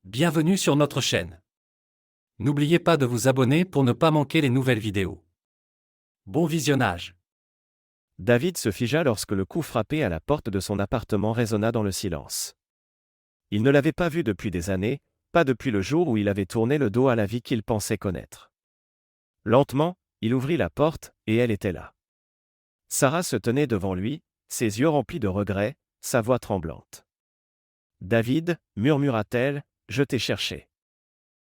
Bienvenue sur notre chaîne. N'oubliez pas de vous abonner pour ne pas manquer les nouvelles vidéos. Bon visionnage. David se figea lorsque le coup frappé à la porte de son appartement résonna dans le silence. Il ne l'avait pas vue depuis des années, pas depuis le jour où il avait tourné le dos à la vie qu'il pensait connaître. Lentement, il ouvrit la porte, et elle était là. Sarah se tenait devant lui, ses yeux remplis de regret, sa voix tremblante. « David, murmura-t-elle, je t'ai cherché.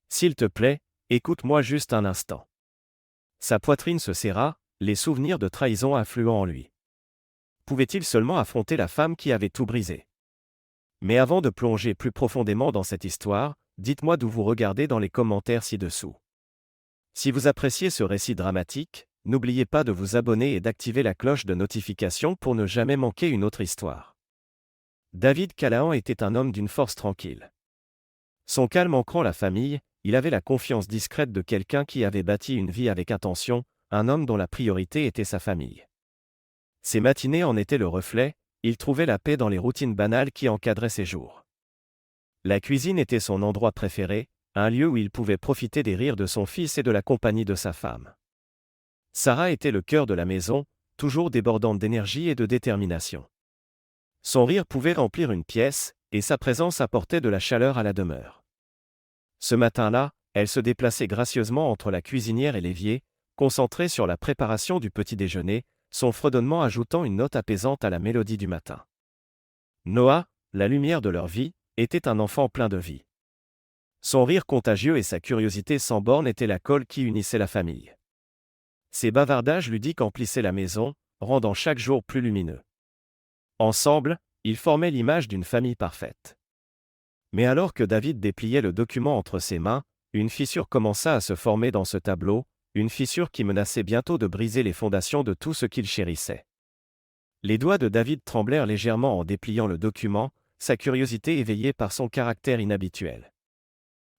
S'il te plaît, écoute-moi juste un instant. » Sa poitrine se serra, les souvenirs de trahison affluant en lui. Pouvait-il seulement affronter la femme qui avait tout brisé? Mais avant de plonger plus profondément dans cette histoire, dites-moi d'où vous regardez dans les commentaires ci-dessous. Si vous appréciez ce récit dramatique, n'oubliez pas de vous abonner et d'activer la cloche de notification pour ne jamais manquer une autre histoire. David Callahan était un homme d'une force tranquille. Son calme ancrant la famille, il avait la confiance discrète de quelqu'un qui avait bâti une vie avec intention, un homme dont la priorité était sa famille. Ses matinées en étaient le reflet, il trouvait la paix dans les routines banales qui encadraient ses jours. La cuisine était son endroit préféré, un lieu où il pouvait profiter des rires de son fils et de la compagnie de sa femme. Sarah était le cœur de la maison, toujours débordante d'énergie et de détermination. Son rire pouvait remplir une pièce, et sa présence apportait de la chaleur à la demeure. Ce matin-là, elle se déplaçait gracieusement entre la cuisinière et l'évier, concentrée sur la préparation du petit déjeuner, son fredonnement ajoutant une note apaisante à la mélodie du matin. Noah, la lumière de leur vie, était un enfant plein de vie. Son rire contagieux et sa curiosité sans borne étaient la colle qui unissait la famille. Ses bavardages ludiques emplissaient la maison, rendant chaque jour plus lumineux. Ensemble, ils formaient l'image d'une famille parfaite. Mais alors que David dépliait le document entre ses mains, une fissure commença à se former dans ce tableau, une fissure qui menaçait bientôt de briser les fondations de tout ce qu'il chérissait. Les doigts de David tremblèrent légèrement en dépliant le document, sa curiosité éveillée par son caractère inhabituel.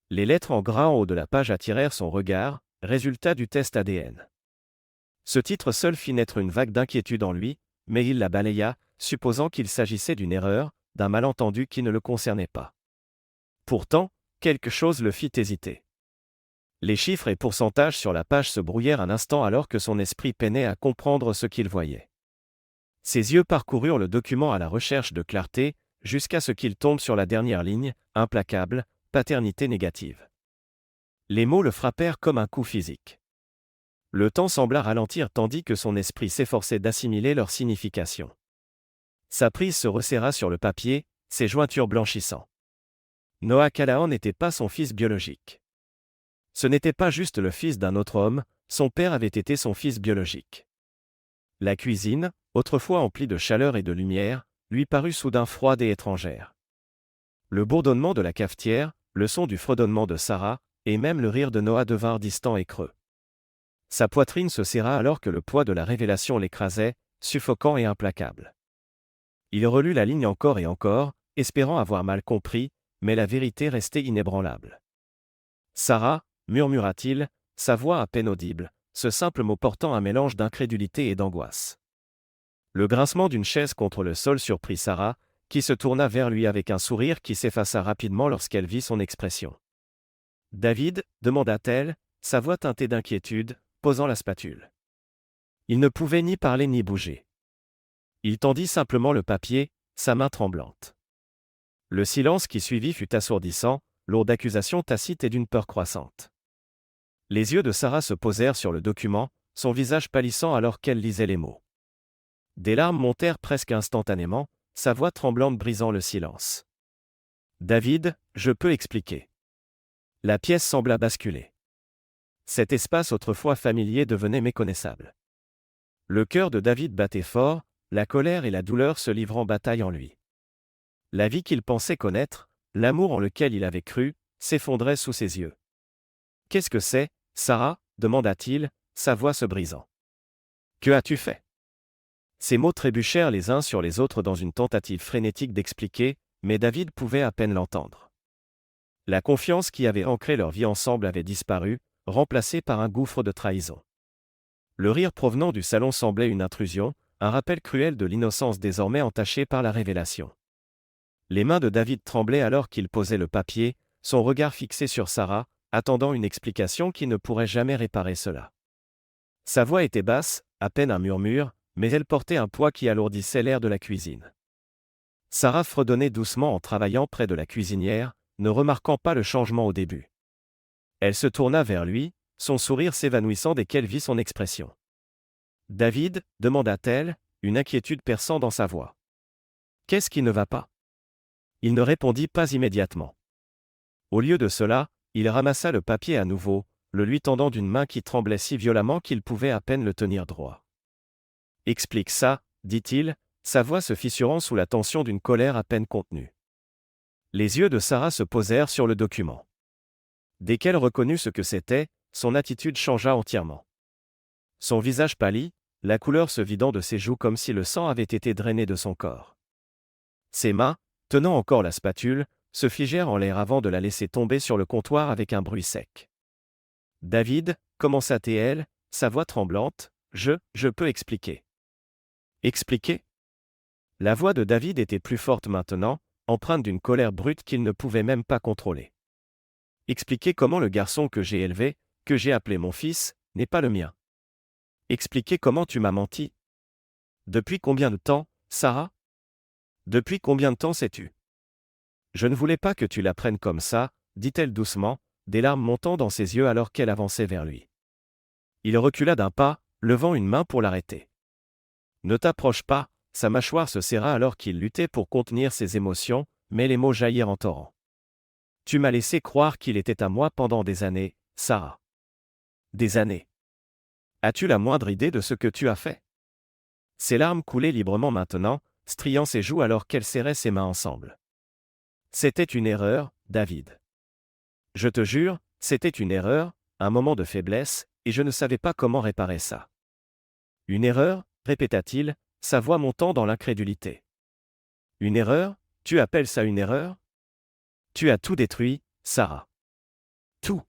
Les lettres en gras en haut de la page attirèrent son regard, résultat du test ADN. Ce titre seul fit naître une vague d'inquiétude en lui, mais il la balaya, supposant qu'il s'agissait d'une erreur, d'un malentendu qui ne le concernait pas. Pourtant, quelque chose le fit hésiter. Les chiffres et pourcentages sur la page se brouillèrent un instant alors que son esprit peinait à comprendre ce qu'il voyait. Ses yeux parcoururent le document à la recherche de clarté, jusqu'à ce qu'il tombe sur la dernière ligne, implacable, paternité négative. Les mots le frappèrent comme un coup physique. Le temps sembla ralentir tandis que son esprit s'efforçait d'assimiler leur signification. Sa prise se resserra sur le papier, ses jointures blanchissant. Noah Callahan n'était pas son fils biologique. Ce n'était pas juste le fils d'un autre homme, son père avait été son fils biologique. La cuisine, autrefois emplie de chaleur et de lumière, lui parut soudain froide et étrangère. Le bourdonnement de la cafetière, le son du fredonnement de Sarah, et même le rire de Noah devinrent distants et creux. Sa poitrine se serra alors que le poids de la révélation l'écrasait, suffocant et implacable. Il relut la ligne encore et encore, espérant avoir mal compris, mais la vérité restait inébranlable. « Sarah » murmura-t-il, sa voix à peine audible, ce simple mot portant un mélange d'incrédulité et d'angoisse. Le grincement d'une chaise contre le sol surprit Sarah, qui se tourna vers lui avec un sourire qui s'effaça rapidement lorsqu'elle vit son expression. « David » demanda-t-elle, sa voix teintée d'inquiétude, posant la spatule. Il ne pouvait ni parler ni bouger. Il tendit simplement le papier, sa main tremblante. Le silence qui suivit fut assourdissant, lourd d'accusations tacites et d'une peur croissante. Les yeux de Sarah se posèrent sur le document, son visage pâlissant alors qu'elle lisait les mots. Des larmes montèrent presque instantanément, sa voix tremblante brisant le silence. « David, je peux expliquer. » La pièce sembla basculer. Cet espace autrefois familier devenait méconnaissable. Le cœur de David battait fort, la colère et la douleur se livrant bataille en lui. La vie qu'il pensait connaître, l'amour en lequel il avait cru, s'effondrait sous ses yeux. « Qu'est-ce que c'est, Sarah » demanda-t-il, sa voix se brisant. « Que as-tu fait » Ces mots trébuchèrent les uns sur les autres dans une tentative frénétique d'expliquer, mais David pouvait à peine l'entendre. La confiance qui avait ancré leur vie ensemble avait disparu, remplacée par un gouffre de trahison. Le rire provenant du salon semblait une intrusion, un rappel cruel de l'innocence désormais entachée par la révélation. Les mains de David tremblaient alors qu'il posait le papier, son regard fixé sur Sarah, attendant une explication qui ne pourrait jamais réparer cela. Sa voix était basse, à peine un murmure, mais elle portait un poids qui alourdissait l'air de la cuisine. Sarah fredonnait doucement en travaillant près de la cuisinière, ne remarquant pas le changement au début. Elle se tourna vers lui, son sourire s'évanouissant dès qu'elle vit son expression. « David » demanda-t-elle, une inquiétude perçant dans sa voix. « Qu'est-ce qui ne va pas » Il ne répondit pas immédiatement. Au lieu de cela, il ramassa le papier à nouveau, le lui tendant d'une main qui tremblait si violemment qu'il pouvait à peine le tenir droit. « Explique ça, dit-il, sa voix se fissurant sous la tension d'une colère à peine contenue. Les yeux de Sarah se posèrent sur le document. Dès qu'elle reconnut ce que c'était, son attitude changea entièrement. Son visage pâlit, la couleur se vidant de ses joues comme si le sang avait été drainé de son corps. Ses mains, tenant encore la spatule, se figèrent en l'air avant de la laisser tomber sur le comptoir avec un bruit sec. « David » commença-t-elle, sa voix tremblante, « je peux expliquer. » Expliquer ? La voix de David était plus forte maintenant, empreinte d'une colère brute qu'il ne pouvait même pas contrôler. Expliquer comment le garçon que j'ai élevé, que j'ai appelé mon fils, n'est pas le mien. Expliquer comment tu m'as menti. Depuis combien de temps, Sarah ? Depuis combien de temps sais-tu ? Je ne voulais pas que tu l'apprennes comme ça, dit-elle doucement, des larmes montant dans ses yeux alors qu'elle avançait vers lui. Il recula d'un pas, levant une main pour l'arrêter. Ne t'approche pas, sa mâchoire se serra alors qu'il luttait pour contenir ses émotions, mais les mots jaillirent en torrent. Tu m'as laissé croire qu'il était à moi pendant des années, Sarah. Des années. As-tu la moindre idée de ce que tu as fait ? Ses larmes coulaient librement maintenant, striant ses joues alors qu'elle serrait ses mains ensemble. C'était une erreur, David. Je te jure, c'était une erreur, un moment de faiblesse, et je ne savais pas comment réparer ça. Une erreur, répéta-t-il, sa voix montant dans l'incrédulité. Une erreur ? Tu appelles ça une erreur ? Tu as tout détruit, Sarah. Tout.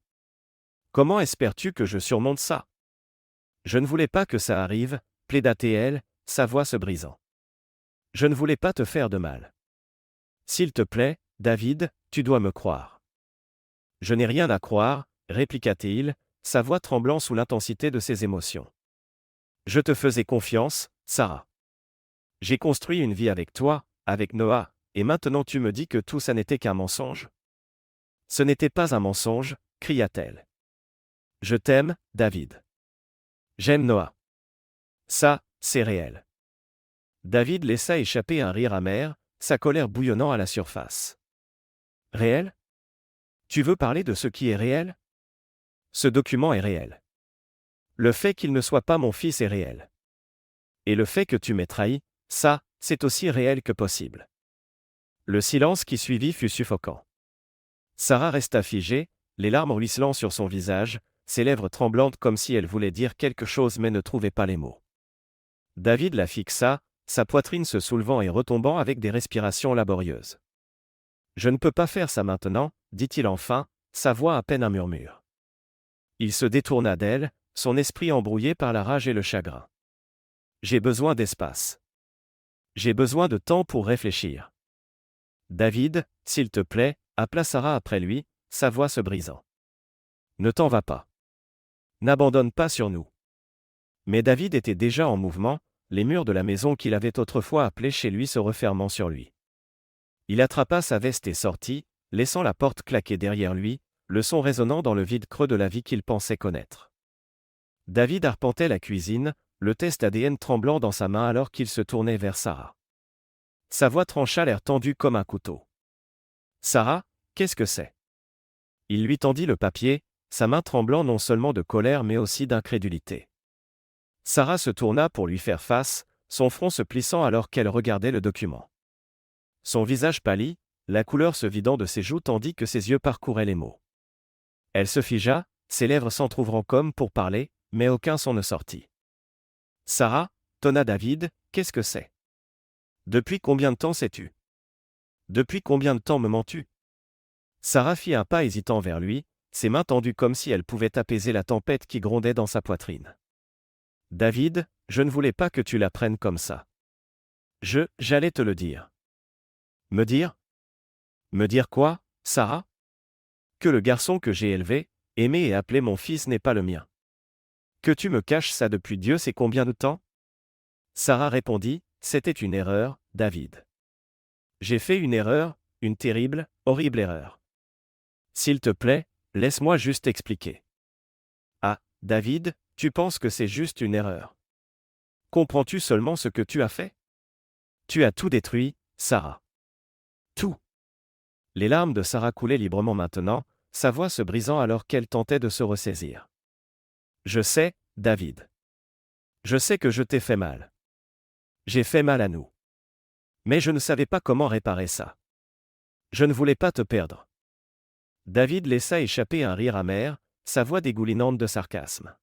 Comment espères-tu que je surmonte ça ? Je ne voulais pas que ça arrive, plaida-t-elle, sa voix se brisant. Je ne voulais pas te faire de mal. S'il te plaît, David, tu dois me croire. Je n'ai rien à croire, répliqua-t-il, sa voix tremblant sous l'intensité de ses émotions. Je te faisais confiance, Sarah. J'ai construit une vie avec toi, avec Noah, et maintenant tu me dis que tout ça n'était qu'un mensonge ? Ce n'était pas un mensonge, cria-t-elle. Je t'aime, David. J'aime Noah. Ça, c'est réel. David laissa échapper un rire amer, sa colère bouillonnant à la surface. Réel ? Tu veux parler de ce qui est réel ? Ce document est réel. Le fait qu'il ne soit pas mon fils est réel. Et le fait que tu m'aies trahi, ça, c'est aussi réel que possible. Le silence qui suivit fut suffocant. Sarah resta figée, les larmes ruisselant sur son visage, ses lèvres tremblantes comme si elle voulait dire quelque chose mais ne trouvait pas les mots. David la fixa, sa poitrine se soulevant et retombant avec des respirations laborieuses. « Je ne peux pas faire ça maintenant, dit-il enfin, sa voix à peine un murmure. Il se détourna d'elle, son esprit embrouillé par la rage et le chagrin. J'ai besoin d'espace. J'ai besoin de temps pour réfléchir. David, s'il te plaît, appela Sarah après lui, sa voix se brisant. Ne t'en va pas. N'abandonne pas sur nous. Mais David était déjà en mouvement, les murs de la maison qu'il avait autrefois appelée chez lui se refermant sur lui. Il attrapa sa veste et sortit, laissant la porte claquer derrière lui, le son résonnant dans le vide creux de la vie qu'il pensait connaître. David arpentait la cuisine, le test ADN tremblant dans sa main alors qu'il se tournait vers Sarah. Sa voix trancha l'air tendu comme un couteau. « Sarah, qu'est-ce que c'est » Il lui tendit le papier, sa main tremblant non seulement de colère mais aussi d'incrédulité. Sarah se tourna pour lui faire face, son front se plissant alors qu'elle regardait le document. Son visage pâlit, la couleur se vidant de ses joues tandis que ses yeux parcouraient les mots. Elle se figea, ses lèvres s'entr'ouvrant comme pour parler, mais aucun son ne sortit. « Sarah, tonna David, qu'est-ce que c'est ? Depuis combien de temps sais-tu ? Depuis combien de temps me mens-tu ? » Sarah fit un pas hésitant vers lui, ses mains tendues comme si elles pouvaient apaiser la tempête qui grondait dans sa poitrine. « David, je ne voulais pas que tu l'apprennes comme ça. J'allais te le dire. » Me dire ? Me dire quoi, Sarah ? Que le garçon que j'ai élevé, aimé et appelé mon fils n'est pas le mien. Que tu me caches ça depuis Dieu sait combien de temps? Sarah répondit, c'était une erreur, David. J'ai fait une erreur, une terrible, horrible erreur. S'il te plaît, laisse-moi juste expliquer. Ah, David, tu penses que c'est juste une erreur. Comprends-tu seulement ce que tu as fait? Tu as tout détruit, Sarah. Tout. Les larmes de Sarah coulaient librement maintenant, sa voix se brisant alors qu'elle tentait de se ressaisir. Je sais, David. Je sais que je t'ai fait mal. J'ai fait mal à nous. Mais je ne savais pas comment réparer ça. Je ne voulais pas te perdre. David laissa échapper un rire amer, sa voix dégoulinante de sarcasme.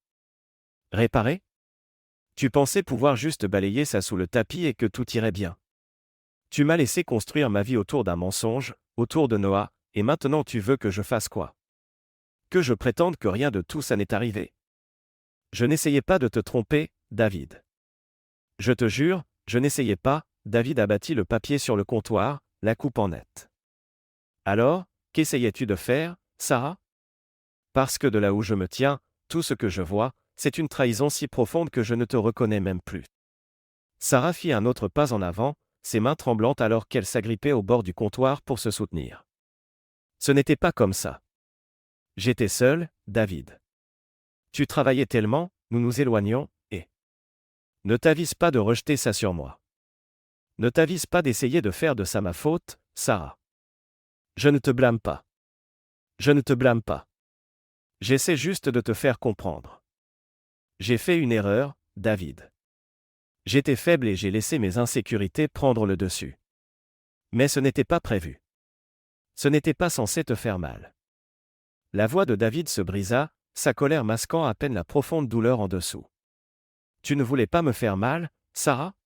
Réparer? Tu pensais pouvoir juste balayer ça sous le tapis et que tout irait bien. Tu m'as laissé construire ma vie autour d'un mensonge, autour de Noah, et maintenant tu veux que je fasse quoi? Que je prétende que rien de tout ça n'est arrivé. Je n'essayais pas de te tromper, David. Je te jure, je n'essayais pas. David abattit le papier sur le comptoir, la coupe en net. Alors, qu'essayais-tu de faire, Sarah? Parce que de là où je me tiens, tout ce que je vois, c'est une trahison si profonde que je ne te reconnais même plus. Sarah fit un autre pas en avant, ses mains tremblantes alors qu'elle s'agrippait au bord du comptoir pour se soutenir. Ce n'était pas comme ça. J'étais seul, David. Tu travaillais tellement, nous nous éloignions, et... Ne t'avise pas de rejeter ça sur moi. Ne t'avise pas d'essayer de faire de ça ma faute, Sarah. Je ne te blâme pas. Je ne te blâme pas. J'essaie juste de te faire comprendre. J'ai fait une erreur, David. J'étais faible et j'ai laissé mes insécurités prendre le dessus. Mais ce n'était pas prévu. Ce n'était pas censé te faire mal. La voix de David se brisa, sa colère masquant à peine la profonde douleur en dessous. Tu ne voulais pas me faire mal, Sarah?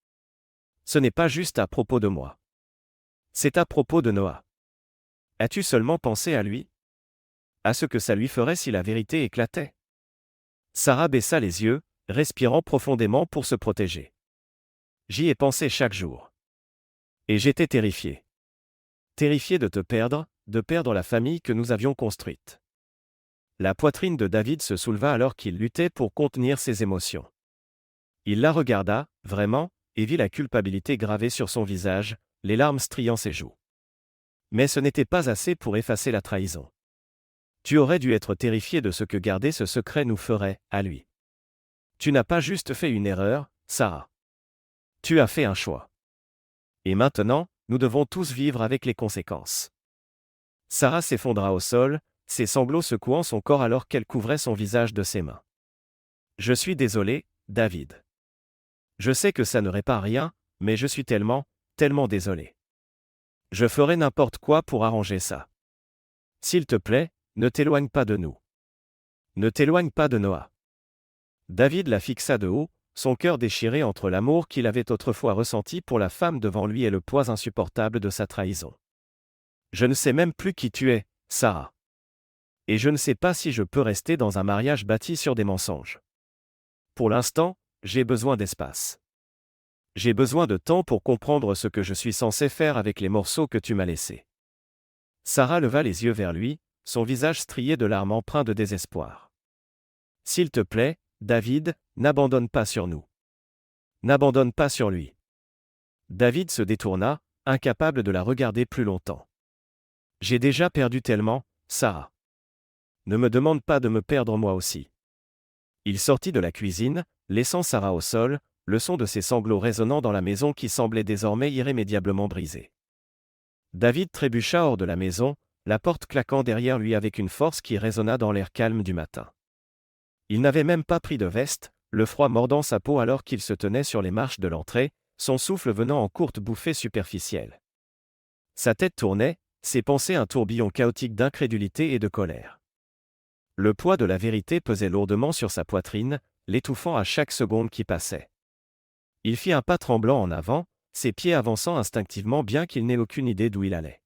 Ce n'est pas juste à propos de moi. C'est à propos de Noah. As-tu seulement pensé à lui? À ce que ça lui ferait si la vérité éclatait? Sarah baissa les yeux, respirant profondément pour se protéger. J'y ai pensé chaque jour. Et j'étais terrifié. Terrifié de te perdre, de perdre la famille que nous avions construite. La poitrine de David se souleva alors qu'il luttait pour contenir ses émotions. Il la regarda, vraiment, et vit la culpabilité gravée sur son visage, les larmes striant ses joues. Mais ce n'était pas assez pour effacer la trahison. Tu aurais dû être terrifié de ce que garder ce secret nous ferait, à lui. Tu n'as pas juste fait une erreur, Sarah. Tu as fait un choix. Et maintenant, nous devons tous vivre avec les conséquences. Sarah s'effondra au sol, ses sanglots secouant son corps alors qu'elle couvrait son visage de ses mains. Je suis désolé, David. Je sais que ça ne répare rien, mais je suis tellement, tellement désolé. Je ferai n'importe quoi pour arranger ça. S'il te plaît, ne t'éloigne pas de nous. Ne t'éloigne pas de Noah. David la fixa de haut, son cœur déchiré entre l'amour qu'il avait autrefois ressenti pour la femme devant lui et le poids insupportable de sa trahison. Je ne sais même plus qui tu es, Sarah. Et je ne sais pas si je peux rester dans un mariage bâti sur des mensonges. Pour l'instant, j'ai besoin d'espace. J'ai besoin de temps pour comprendre ce que je suis censé faire avec les morceaux que tu m'as laissés. Sarah leva les yeux vers lui, son visage strié de larmes empreint de désespoir. S'il te plaît, David, n'abandonne pas sur nous. N'abandonne pas sur lui. David se détourna, incapable de la regarder plus longtemps. J'ai déjà perdu tellement, Sarah. Ne me demande pas de me perdre moi aussi. Il sortit de la cuisine, laissant Sarah au sol, le son de ses sanglots résonnant dans la maison qui semblait désormais irrémédiablement brisée. David trébucha hors de la maison, la porte claquant derrière lui avec une force qui résonna dans l'air calme du matin. Il n'avait même pas pris de veste, le froid mordant sa peau alors qu'il se tenait sur les marches de l'entrée, son souffle venant en courtes bouffées superficielles. Sa tête tournait, ses pensées un tourbillon chaotique d'incrédulité et de colère. Le poids de la vérité pesait lourdement sur sa poitrine, l'étouffant à chaque seconde qui passait. Il fit un pas tremblant en avant, ses pieds avançant instinctivement bien qu'il n'ait aucune idée d'où il allait.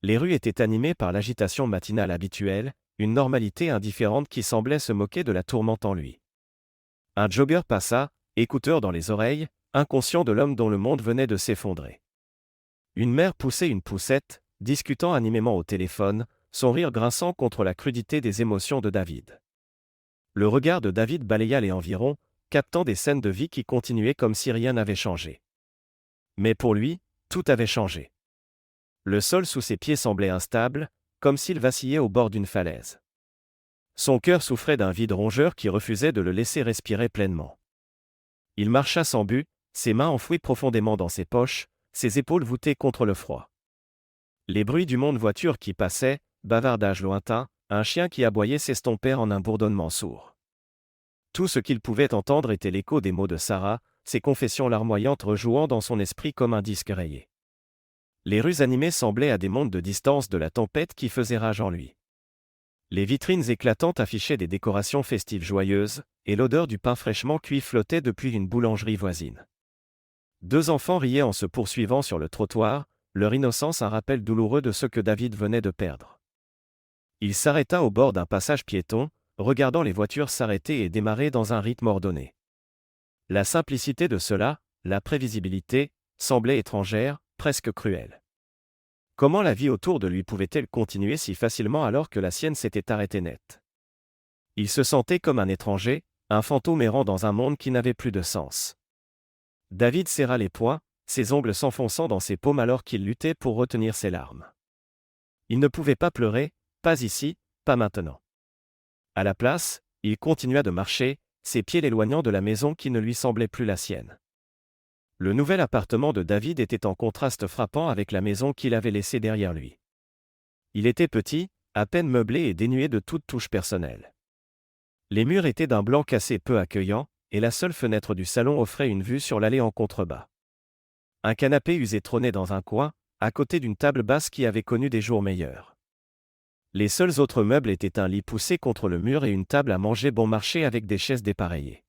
Les rues étaient animées par l'agitation matinale habituelle, une normalité indifférente qui semblait se moquer de la tourmente en lui. Un jogger passa, écouteurs dans les oreilles, inconscient de l'homme dont le monde venait de s'effondrer. Une mère poussait une poussette, discutant animément au téléphone, son rire grinçant contre la crudité des émotions de David. Le regard de David balaya les environs, captant des scènes de vie qui continuaient comme si rien n'avait changé. Mais pour lui, tout avait changé. Le sol sous ses pieds semblait instable, comme s'il vacillait au bord d'une falaise. Son cœur souffrait d'un vide rongeur qui refusait de le laisser respirer pleinement. Il marcha sans but, ses mains enfouies profondément dans ses poches, ses épaules voûtées contre le froid. Les bruits du monde voiture qui passait, bavardages lointains, un chien qui aboyait s'estompèrent en un bourdonnement sourd. Tout ce qu'il pouvait entendre était l'écho des mots de Sarah, ses confessions larmoyantes rejouant dans son esprit comme un disque rayé. Les rues animées semblaient à des mondes de distance de la tempête qui faisait rage en lui. Les vitrines éclatantes affichaient des décorations festives joyeuses, et l'odeur du pain fraîchement cuit flottait depuis une boulangerie voisine. Deux enfants riaient en se poursuivant sur le trottoir, leur innocence un rappel douloureux de ce que David venait de perdre. Il s'arrêta au bord d'un passage piéton, regardant les voitures s'arrêter et démarrer dans un rythme ordonné. La simplicité de cela, la prévisibilité, semblait étrangère, presque cruelle. Comment la vie autour de lui pouvait-elle continuer si facilement alors que la sienne s'était arrêtée net? Il se sentait comme un étranger, un fantôme errant dans un monde qui n'avait plus de sens. David serra les poings, ses ongles s'enfonçant dans ses paumes alors qu'il luttait pour retenir ses larmes. Il ne pouvait pas pleurer, pas ici, pas maintenant. À la place, il continua de marcher, ses pieds l'éloignant de la maison qui ne lui semblait plus la sienne. Le nouvel appartement de David était en contraste frappant avec la maison qu'il avait laissée derrière lui. Il était petit, à peine meublé et dénué de toute touche personnelle. Les murs étaient d'un blanc cassé peu accueillant, et la seule fenêtre du salon offrait une vue sur l'allée en contrebas. Un canapé usé trônait dans un coin, à côté d'une table basse qui avait connu des jours meilleurs. Les seuls autres meubles étaient un lit poussé contre le mur et une table à manger bon marché avec des chaises dépareillées.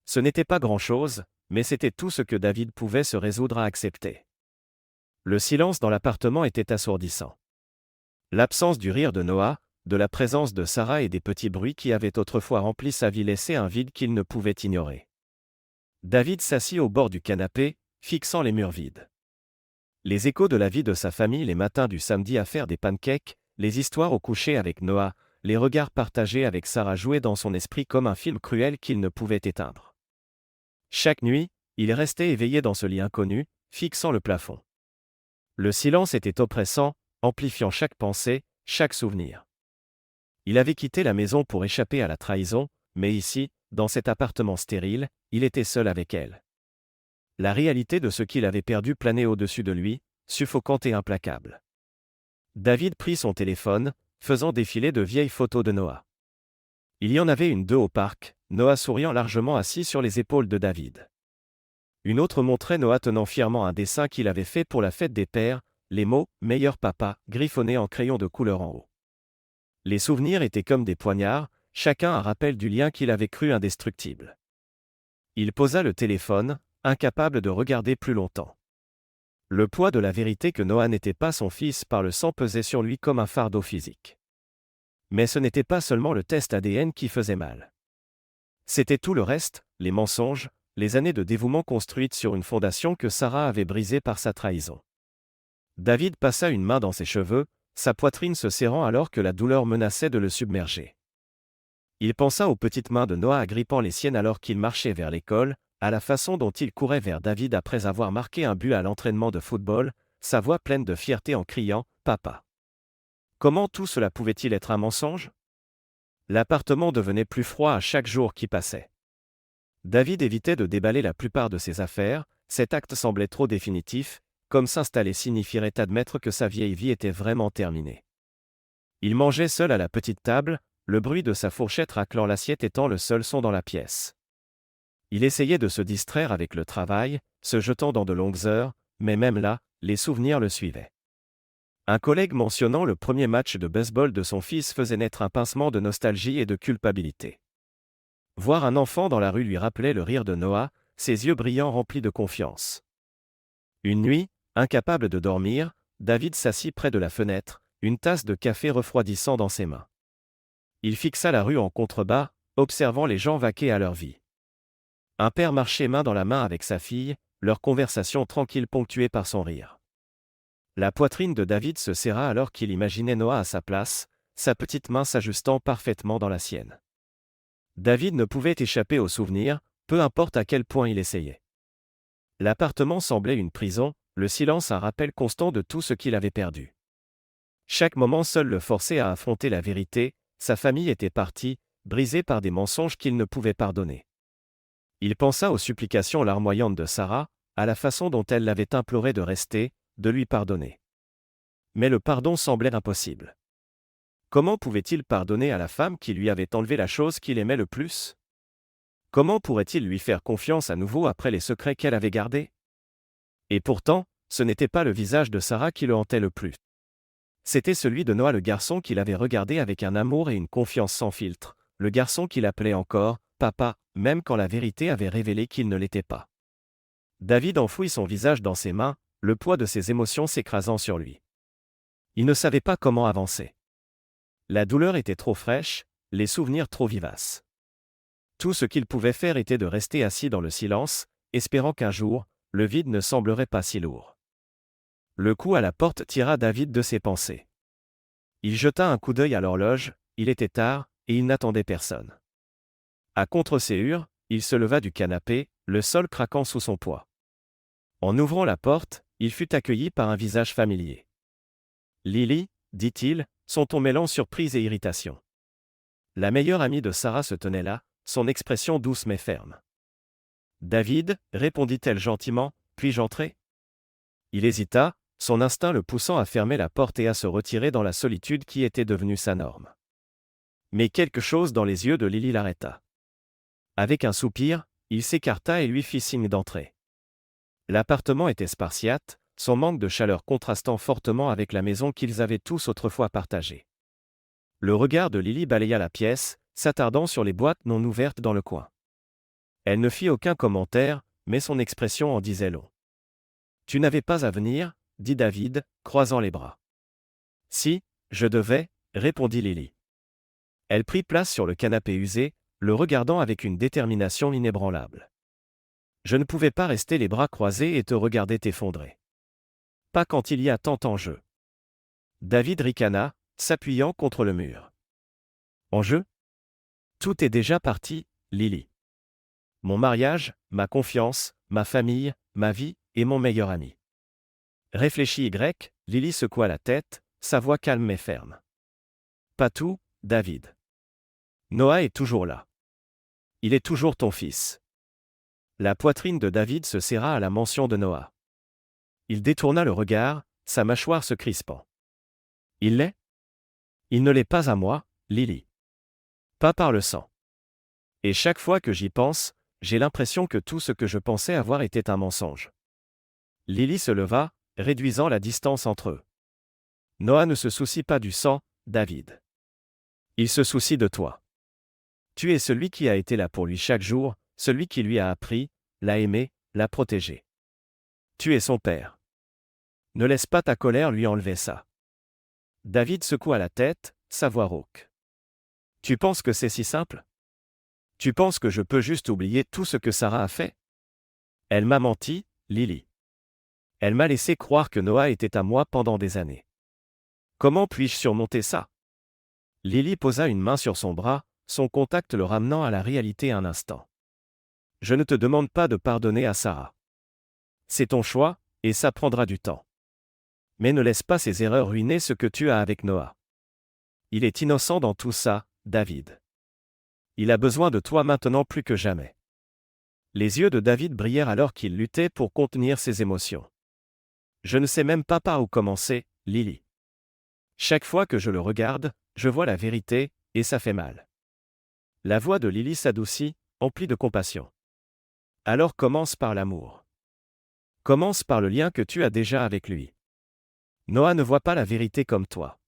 Ce n'était pas grand-chose, mais c'était tout ce que David pouvait se résoudre à accepter. Le silence dans l'appartement était assourdissant. L'absence du rire de Noah, de la présence de Sarah et des petits bruits qui avaient autrefois rempli sa vie laissaient un vide qu'il ne pouvait ignorer. David s'assit au bord du canapé, fixant les murs vides. Les échos de la vie de sa famille les matins du samedi à faire des pancakes, les histoires au coucher avec Noah, les regards partagés avec Sarah jouaient dans son esprit comme un film cruel qu'il ne pouvait éteindre. Chaque nuit, il restait éveillé dans ce lit inconnu, fixant le plafond. Le silence était oppressant, amplifiant chaque pensée, chaque souvenir. Il avait quitté la maison pour échapper à la trahison, mais ici, dans cet appartement stérile, il était seul avec elle. La réalité de ce qu'il avait perdu planait au-dessus de lui, suffocante et implacable. David prit son téléphone, faisant défiler de vieilles photos de Noah. Il y en avait une d'eux au parc, Noah souriant largement assis sur les épaules de David. Une autre montrait Noah tenant fièrement un dessin qu'il avait fait pour la fête des pères, les mots « meilleur papa » griffonnés en crayon de couleur en haut. Les souvenirs étaient comme des poignards, chacun un rappel du lien qu'il avait cru indestructible. Il posa le téléphone, incapable de regarder plus longtemps. Le poids de la vérité que Noah n'était pas son fils par le sang pesait sur lui comme un fardeau physique. Mais ce n'était pas seulement le test ADN qui faisait mal. C'était tout le reste, les mensonges, les années de dévouement construites sur une fondation que Sarah avait brisée par sa trahison. David passa une main dans ses cheveux, sa poitrine se serrant alors que la douleur menaçait de le submerger. Il pensa aux petites mains de Noah agrippant les siennes alors qu'il marchait vers l'école, à la façon dont il courait vers David après avoir marqué un but à l'entraînement de football, sa voix pleine de fierté en criant « Papa ». Comment tout cela pouvait-il être un mensonge? L'appartement devenait plus froid à chaque jour qui passait. David évitait de déballer la plupart de ses affaires, cet acte semblait trop définitif, comme s'installer signifierait admettre que sa vieille vie était vraiment terminée. Il mangeait seul à la petite table, le bruit de sa fourchette raclant l'assiette étant le seul son dans la pièce. Il essayait de se distraire avec le travail, se jetant dans de longues heures, mais même là, les souvenirs le suivaient. Un collègue mentionnant le premier match de baseball de son fils faisait naître un pincement de nostalgie et de culpabilité. Voir un enfant dans la rue lui rappelait le rire de Noah, ses yeux brillants remplis de confiance. Une nuit, incapable de dormir, David s'assit près de la fenêtre, une tasse de café refroidissant dans ses mains. Il fixa la rue en contrebas, observant les gens vaquer à leur vie. Un père marchait main dans la main avec sa fille, leur conversation tranquille ponctuée par son rire. La poitrine de David se serra alors qu'il imaginait Noah à sa place, sa petite main s'ajustant parfaitement dans la sienne. David ne pouvait échapper au souvenir, peu importe à quel point il essayait. L'appartement semblait une prison, le silence un rappel constant de tout ce qu'il avait perdu. Chaque moment seul le forçait à affronter la vérité, sa famille était partie, brisée par des mensonges qu'il ne pouvait pardonner. Il pensa aux supplications larmoyantes de Sarah, à la façon dont elle l'avait imploré de rester, de lui pardonner. Mais le pardon semblait impossible. Comment pouvait-il pardonner à la femme qui lui avait enlevé la chose qu'il aimait le plus? Comment pourrait-il lui faire confiance à nouveau après les secrets qu'elle avait gardés? Et pourtant, ce n'était pas le visage de Sarah qui le hantait le plus. C'était celui de Noah, le garçon qu'il avait regardé avec un amour et une confiance sans filtre, le garçon qu'il appelait encore « papa », même quand la vérité avait révélé qu'il ne l'était pas. David enfouit son visage dans ses mains, le poids de ses émotions s'écrasant sur lui. Il ne savait pas comment avancer. La douleur était trop fraîche, les souvenirs trop vivaces. Tout ce qu'il pouvait faire était de rester assis dans le silence, espérant qu'un jour, le vide ne semblerait pas si lourd. Le coup à la porte tira David de ses pensées. Il jeta un coup d'œil à l'horloge, il était tard, et il n'attendait personne. À contre-séhur, il se leva du canapé, le sol craquant sous son poids. En ouvrant la porte, il fut accueilli par un visage familier. « Lily, dit-il, son ton mêlant surprise et irritation. La meilleure amie de Sarah se tenait là, son expression douce mais ferme. « David, répondit-elle gentiment, puis-je entrer ?» Il hésita, son instinct le poussant à fermer la porte et à se retirer dans la solitude qui était devenue sa norme. Mais quelque chose dans les yeux de Lily l'arrêta. Avec un soupir, il s'écarta et lui fit signe d'entrer. L'appartement était spartiate, son manque de chaleur contrastant fortement avec la maison qu'ils avaient tous autrefois partagée. Le regard de Lily balaya la pièce, s'attardant sur les boîtes non ouvertes dans le coin. Elle ne fit aucun commentaire, mais son expression en disait long. « Tu n'avais pas à venir, » dit David, croisant les bras. « Si, je devais, » répondit Lily. Elle prit place sur le canapé usé, le regardant avec une détermination inébranlable. « Je ne pouvais pas rester les bras croisés et te regarder t'effondrer. Pas quand il y a tant en jeu. » David ricana, s'appuyant contre le mur. « En jeu ? Tout est déjà parti, Lily. Mon mariage, ma confiance, ma famille, ma vie, et mon meilleur ami. » Réfléchit Y, Lily secoua la tête, sa voix calme mais ferme. « Pas tout, David. Noah est toujours là. Il est toujours ton fils. » La poitrine de David se serra à la mention de Noah. Il détourna le regard, sa mâchoire se crispant. « Il l'est ? Il ne l'est pas à moi, Lily. Pas par le sang. Et chaque fois que j'y pense, j'ai l'impression que tout ce que je pensais avoir était un mensonge. » Lily se leva, réduisant la distance entre eux. « Noah ne se soucie pas du sang, David. Il se soucie de toi. Tu es celui qui a été là pour lui chaque jour, celui qui lui a appris, l'a aimé, l'a protégé. Tu es son père. Ne laisse pas ta colère lui enlever ça. » David secoua la tête, sa voix rauque. « Tu penses que c'est si simple ? Tu penses que je peux juste oublier tout ce que Sarah a fait ? Elle m'a menti, Lily. Elle m'a laissé croire que Noah était à moi pendant des années. Comment puis-je surmonter ça ? » Lily posa une main sur son bras, son contact le ramenant à la réalité un instant. « Je ne te demande pas de pardonner à Sarah. C'est ton choix, et ça prendra du temps. Mais ne laisse pas ces erreurs ruiner ce que tu as avec Noah. Il est innocent dans tout ça, David. Il a besoin de toi maintenant plus que jamais. » Les yeux de David brillèrent alors qu'il luttait pour contenir ses émotions. « Je ne sais même pas par où commencer, Lily. Chaque fois que je le regarde, je vois la vérité, et ça fait mal. » La voix de Lily s'adoucit, emplie de compassion. « Alors commence par l'amour. Commence par le lien que tu as déjà avec lui. Noah ne voit pas la vérité comme toi.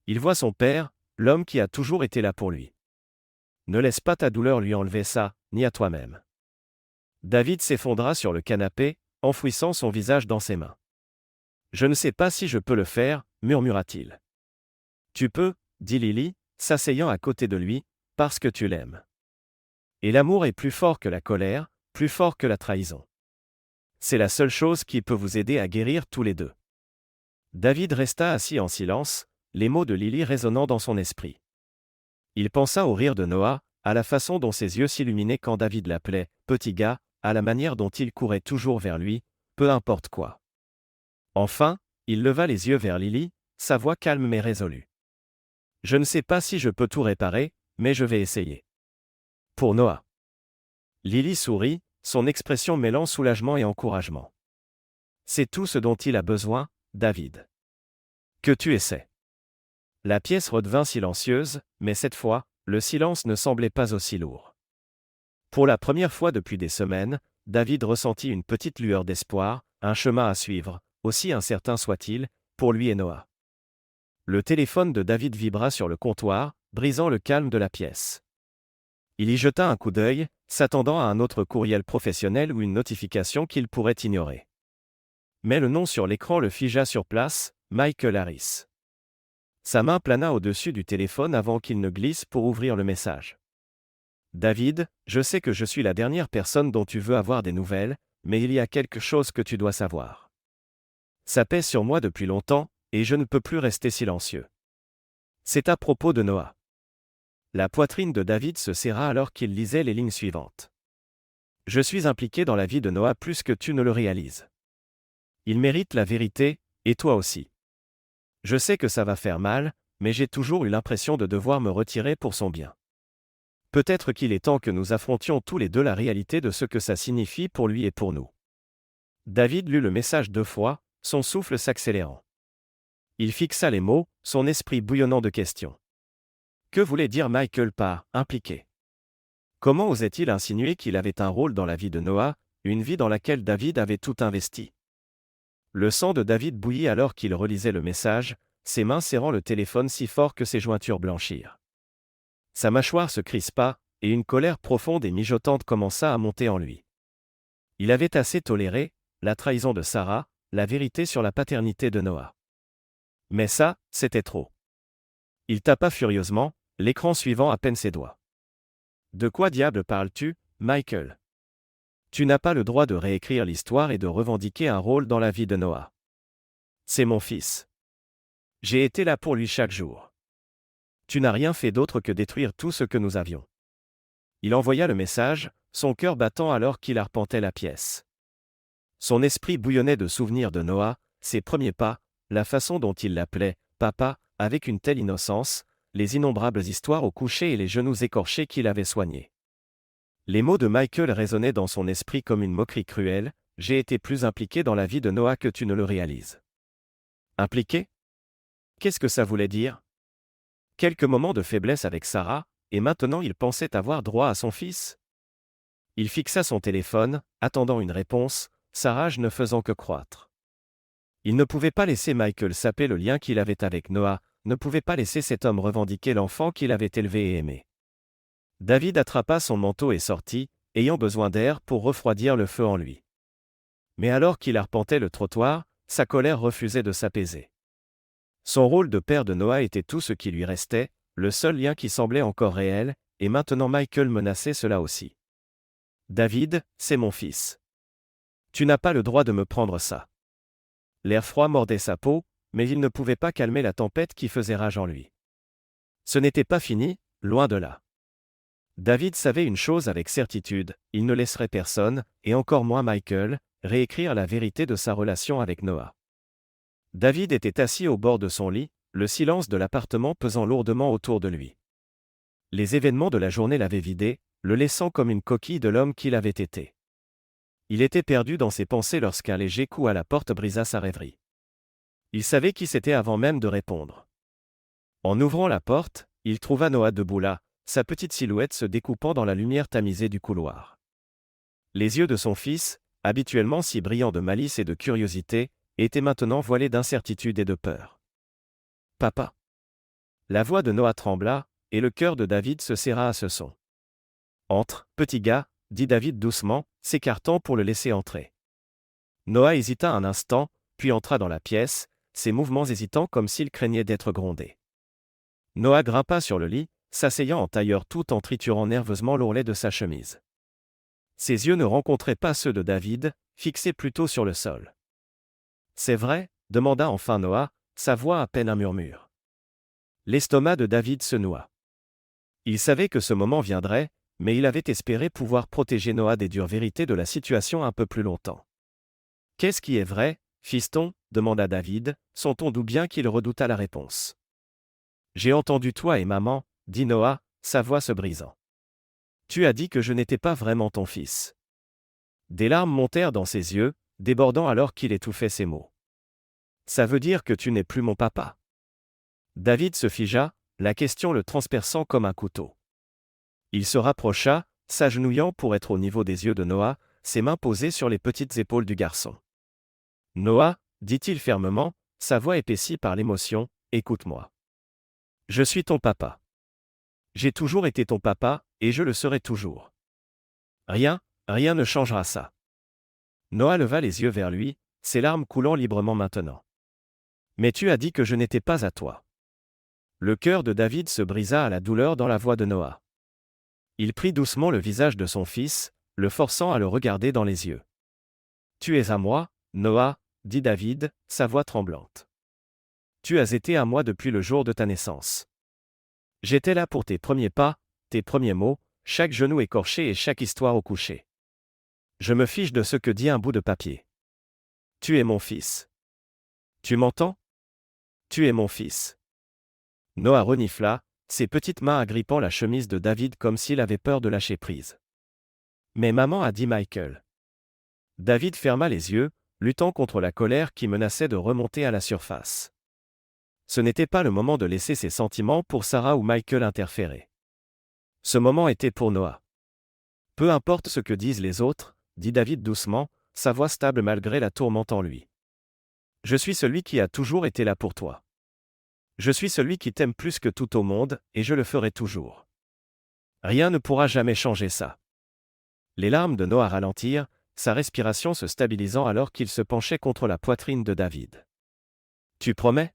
Il voit son père, l'homme qui a toujours été là pour lui. Ne laisse pas ta douleur lui enlever ça, ni à toi-même. » David s'effondra sur le canapé, enfouissant son visage dans ses mains. « Je ne sais pas si je peux le faire, » murmura-t-il. « Tu peux, » dit Lily, s'asseyant à côté de lui, « parce que tu l'aimes. Et l'amour est plus fort que la colère, plus fort que la trahison. C'est la seule chose qui peut vous aider à guérir tous les deux. David resta assis en silence, les mots de Lily résonnant dans son esprit. Il pensa au rire de Noah, à la façon dont ses yeux s'illuminaient quand David l'appelait « petit gars », à la manière dont il courait toujours vers lui, peu importe quoi. Enfin, il leva les yeux vers Lily, sa voix calme mais résolue. « Je ne sais pas si je peux tout réparer, mais je vais essayer. » Pour Noah. Lily sourit, son expression mêlant soulagement et encouragement. « C'est tout ce dont il a besoin, David. Que tu essaies. » La pièce redevint silencieuse, mais cette fois, le silence ne semblait pas aussi lourd. Pour la première fois depuis des semaines, David ressentit une petite lueur d'espoir, un chemin à suivre, aussi incertain soit-il, pour lui et Noah. Le téléphone de David vibra sur le comptoir, brisant le calme de la pièce. Il y jeta un coup d'œil, s'attendant à un autre courriel professionnel ou une notification qu'il pourrait ignorer. Mais le nom sur l'écran le figea sur place, Michael Harris. Sa main plana au-dessus du téléphone avant qu'il ne glisse pour ouvrir le message. « David, je sais que je suis la dernière personne dont tu veux avoir des nouvelles, mais il y a quelque chose que tu dois savoir. Ça pèse sur moi depuis longtemps, et je ne peux plus rester silencieux. C'est à propos de Noah. » La poitrine de David se serra alors qu'il lisait les lignes suivantes. « Je suis impliqué dans la vie de Noah plus que tu ne le réalises. Il mérite la vérité, et toi aussi. Je sais que ça va faire mal, mais j'ai toujours eu l'impression de devoir me retirer pour son bien. Peut-être qu'il est temps que nous affrontions tous les deux la réalité de ce que ça signifie pour lui et pour nous. » David lut le message 2 fois, son souffle s'accélérant. Il fixa les mots, son esprit bouillonnant de questions. Que voulait dire Michael par « impliqué » ? Comment osait-il insinuer qu'il avait un rôle dans la vie de Noah, une vie dans laquelle David avait tout investi ? Le sang de David bouillit alors qu'il relisait le message, ses mains serrant le téléphone si fort que ses jointures blanchirent. Sa mâchoire se crispa, et une colère profonde et mijotante commença à monter en lui. Il avait assez toléré la trahison de Sarah, la vérité sur la paternité de Noah. Mais ça, c'était trop. Il tapa furieusement, l'écran suivant à peine ses doigts. « De quoi diable parles-tu, Michael ? Tu n'as pas le droit de réécrire l'histoire et de revendiquer un rôle dans la vie de Noah. C'est mon fils. J'ai été là pour lui chaque jour. Tu n'as rien fait d'autre que détruire tout ce que nous avions. » Il envoya le message, son cœur battant alors qu'il arpentait la pièce. Son esprit bouillonnait de souvenirs de Noah, ses premiers pas, la façon dont il l'appelait « papa », avec une telle innocence, les innombrables histoires au coucher et les genoux écorchés qu'il avait soignés. Les mots de Michael résonnaient dans son esprit comme une moquerie cruelle, « J'ai été plus impliqué dans la vie de Noah que tu ne le réalises. » Impliqué ? Qu'est-ce que ça voulait dire ? Quelques moments de faiblesse avec Sarah, et maintenant il pensait avoir droit à son fils ? Il fixa son téléphone, attendant une réponse, sa rage ne faisant que croître. Il ne pouvait pas laisser Michael saper le lien qu'il avait avec Noah, ne pouvait pas laisser cet homme revendiquer l'enfant qu'il avait élevé et aimé. David attrapa son manteau et sortit, ayant besoin d'air pour refroidir le feu en lui. Mais alors qu'il arpentait le trottoir, sa colère refusait de s'apaiser. Son rôle de père de Noah était tout ce qui lui restait, le seul lien qui semblait encore réel, et maintenant Michael menaçait cela aussi. « David, c'est mon fils. Tu n'as pas le droit de me prendre ça. » L'air froid mordait sa peau, mais il ne pouvait pas calmer la tempête qui faisait rage en lui. Ce n'était pas fini, loin de là. David savait une chose avec certitude, il ne laisserait personne, et encore moins Michael, réécrire la vérité de sa relation avec Noah. David était assis au bord de son lit, le silence de l'appartement pesant lourdement autour de lui. Les événements de la journée l'avaient vidé, le laissant comme une coquille de l'homme qu'il avait été. Il était perdu dans ses pensées lorsqu'un léger coup à la porte brisa sa rêverie. Il savait qui c'était avant même de répondre. En ouvrant la porte, il trouva Noah debout là, sa petite silhouette se découpant dans la lumière tamisée du couloir. Les yeux de son fils, habituellement si brillants de malice et de curiosité, étaient maintenant voilés d'incertitude et de peur. « Papa !» La voix de Noah trembla, et le cœur de David se serra à ce son. « Entre, petit gars », dit David doucement, s'écartant pour le laisser entrer. Noah hésita un instant, puis entra dans la pièce, ses mouvements hésitants comme s'il craignait d'être grondé. Noah grimpa sur le lit, s'asseyant en tailleur tout en triturant nerveusement l'ourlet de sa chemise. Ses yeux ne rencontraient pas ceux de David, fixés plutôt sur le sol. « C'est vrai, demanda enfin Noah, sa voix à peine un murmure. L'estomac de David se noua. Il savait que ce moment viendrait, mais il avait espéré pouvoir protéger Noah des dures vérités de la situation un peu plus longtemps. « Qu'est-ce qui est vrai, fiston » demanda David, son ton doux bien qu'il redouta la réponse. « J'ai entendu toi et maman, » dit Noah, sa voix se brisant. « Tu as dit que je n'étais pas vraiment ton fils. » Des larmes montèrent dans ses yeux, débordant alors qu'il étouffait ses mots. « Ça veut dire que tu n'es plus mon papa ?» David se figea, la question le transperçant comme un couteau. Il se rapprocha, s'agenouillant pour être au niveau des yeux de Noah, ses mains posées sur les petites épaules du garçon. « Noah, dit-il fermement, sa voix épaissie par l'émotion, écoute-moi. Je suis ton papa. J'ai toujours été ton papa, et je le serai toujours. Rien ne changera ça. » Noah leva les yeux vers lui, ses larmes coulant librement maintenant. « Mais tu as dit que je n'étais pas à toi. » Le cœur de David se brisa à la douleur dans la voix de Noah. Il prit doucement le visage de son fils, le forçant à le regarder dans les yeux. « Tu es à moi, Noah, » dit David, sa voix tremblante. « Tu as été à moi depuis le jour de ta naissance. J'étais là pour tes premiers pas, tes premiers mots, chaque genou écorché et chaque histoire au coucher. Je me fiche de ce que dit un bout de papier. Tu es mon fils. Tu m'entends? Tu es mon fils. » Noah renifla, ses petites mains agrippant la chemise de David comme s'il avait peur de lâcher prise. « Mais maman, a dit Michael. » David ferma les yeux, luttant contre la colère qui menaçait de remonter à la surface. Ce n'était pas le moment de laisser ses sentiments pour Sarah ou Michael interférer. Ce moment était pour Noah. « Peu importe ce que disent les autres, » dit David doucement, sa voix stable malgré la tourmente en lui. « Je suis celui qui a toujours été là pour toi. Je suis celui qui t'aime plus que tout au monde, et je le ferai toujours. Rien ne pourra jamais changer ça. » Les larmes de Noah ralentirent, sa respiration se stabilisant alors qu'il se penchait contre la poitrine de David. « Tu promets ? »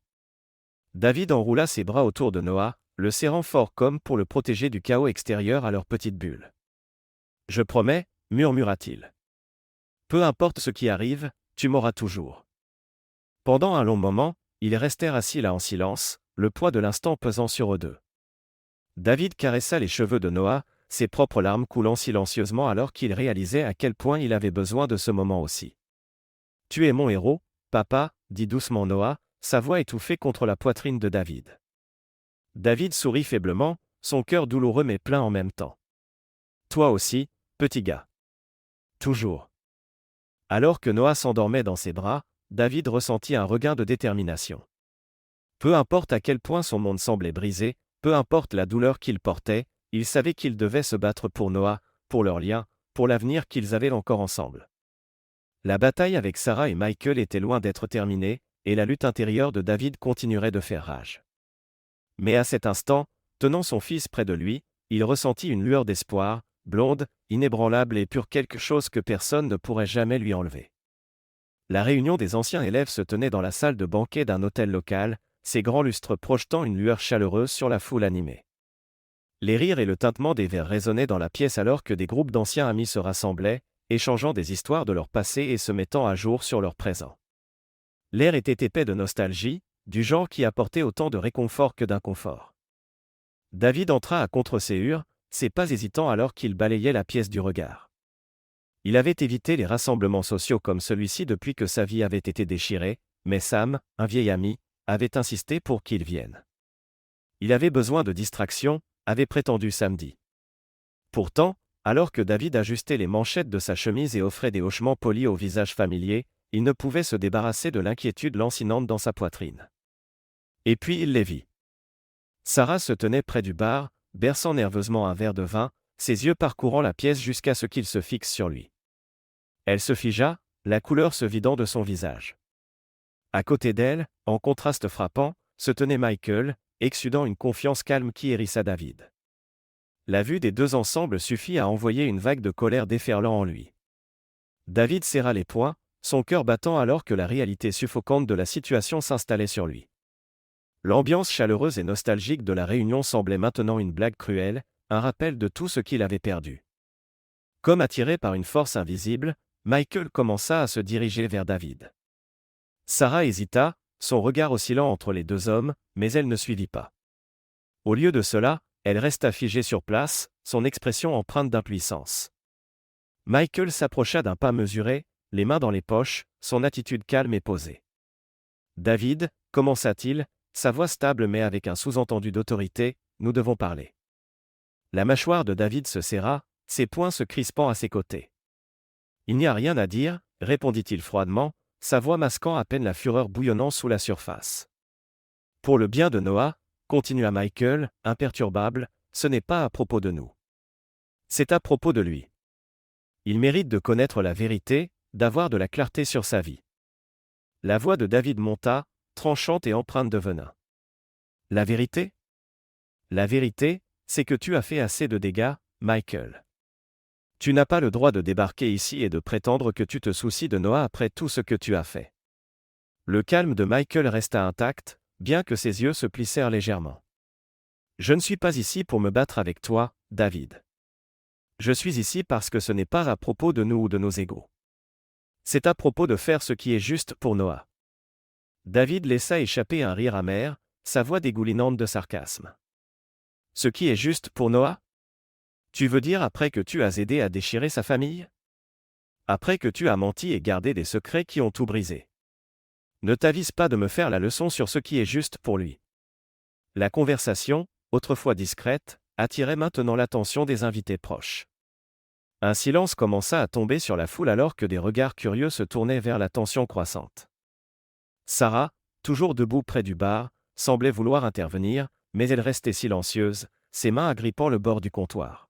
David enroula ses bras autour de Noah, le serrant fort comme pour le protéger du chaos extérieur à leur petite bulle. « Je promets, » murmura-t-il. « Peu importe ce qui arrive, tu m'auras toujours. » Pendant un long moment, ils restèrent assis là en silence, le poids de l'instant pesant sur eux deux. David caressa les cheveux de Noah, ses propres larmes coulant silencieusement alors qu'il réalisait à quel point il avait besoin de ce moment aussi. « Tu es mon héros, papa, » dit doucement Noah, sa voix étouffée contre la poitrine de David. David sourit faiblement, son cœur douloureux mais plein en même temps. « Toi aussi, petit gars. Toujours. » Alors que Noah s'endormait dans ses bras, David ressentit un regain de détermination. Peu importe à quel point son monde semblait brisé, peu importe la douleur qu'il portait, il savait qu'il devait se battre pour Noah, pour leur lien, pour l'avenir qu'ils avaient encore ensemble. La bataille avec Sarah et Michael était loin d'être terminée, et la lutte intérieure de David continuerait de faire rage. Mais à cet instant, tenant son fils près de lui, il ressentit une lueur d'espoir, blonde, inébranlable et pure, quelque chose que personne ne pourrait jamais lui enlever. La réunion des anciens élèves se tenait dans la salle de banquet d'un hôtel local, ses grands lustres projetant une lueur chaleureuse sur la foule animée. Les rires et le tintement des verres résonnaient dans la pièce alors que des groupes d'anciens amis se rassemblaient, échangeant des histoires de leur passé et se mettant à jour sur leur présent. L'air était épais de nostalgie, du genre qui apportait autant de réconfort que d'inconfort. David entra à contre-séhur, ses pas hésitants alors qu'il balayait la pièce du regard. Il avait évité les rassemblements sociaux comme celui-ci depuis que sa vie avait été déchirée, mais Sam, un vieil ami, avait insisté pour qu'il vienne. Il avait besoin de distraction, avait prétendu samedi. Pourtant, alors que David ajustait les manchettes de sa chemise et offrait des hochements polis au visage familier, il ne pouvait se débarrasser de l'inquiétude lancinante dans sa poitrine. Et puis il les vit. Sarah se tenait près du bar, berçant nerveusement un verre de vin, ses yeux parcourant la pièce jusqu'à ce qu'il se fixe sur lui. Elle se figea, la couleur se vidant de son visage. À côté d'elle, en contraste frappant, se tenait Michael, exsudant une confiance calme qui hérissa David. La vue des deux ensemble suffit à envoyer une vague de colère déferlant en lui. David serra les poings, son cœur battant alors que la réalité suffocante de la situation s'installait sur lui. L'ambiance chaleureuse et nostalgique de la réunion semblait maintenant une blague cruelle, un rappel de tout ce qu'il avait perdu. Comme attiré par une force invisible, Michael commença à se diriger vers David. Sarah hésita, son regard oscillant entre les deux hommes, mais elle ne suivit pas. Au lieu de cela, elle resta figée sur place, son expression empreinte d'impuissance. Michael s'approcha d'un pas mesuré, les mains dans les poches, son attitude calme et posée. « David, commença-t-il, sa voix stable mais avec un sous-entendu d'autorité, nous devons parler. » La mâchoire de David se serra, ses poings se crispant à ses côtés. « Il n'y a rien à dire, » répondit-il froidement, sa voix masquant à peine la fureur bouillonnant sous la surface. « Pour le bien de Noah, » continua Michael, imperturbable, « ce n'est pas à propos de nous. C'est à propos de lui. Il mérite de connaître la vérité, d'avoir de la clarté sur sa vie. » La voix de David monta, tranchante et empreinte de venin. « La vérité ? La vérité, c'est que tu as fait assez de dégâts, Michael. Tu n'as pas le droit de débarquer ici et de prétendre que tu te soucies de Noah après tout ce que tu as fait. » Le calme de Michael resta intact, bien que ses yeux se plissèrent légèrement. « Je ne suis pas ici pour me battre avec toi, David. Je suis ici parce que ce n'est pas à propos de nous ou de nos égaux. C'est à propos de faire ce qui est juste pour Noah. » David laissa échapper un rire amer, sa voix dégoulinante de sarcasme. « Ce qui est juste pour Noah ? Tu veux dire après que tu as aidé à déchirer sa famille ? Après que tu as menti et gardé des secrets qui ont tout brisé. Ne t'avise pas de me faire la leçon sur ce qui est juste pour lui. » La conversation, autrefois discrète, attirait maintenant l'attention des invités proches. Un silence commença à tomber sur la foule alors que des regards curieux se tournaient vers la tension croissante. Sarah, toujours debout près du bar, semblait vouloir intervenir, mais elle restait silencieuse, ses mains agrippant le bord du comptoir.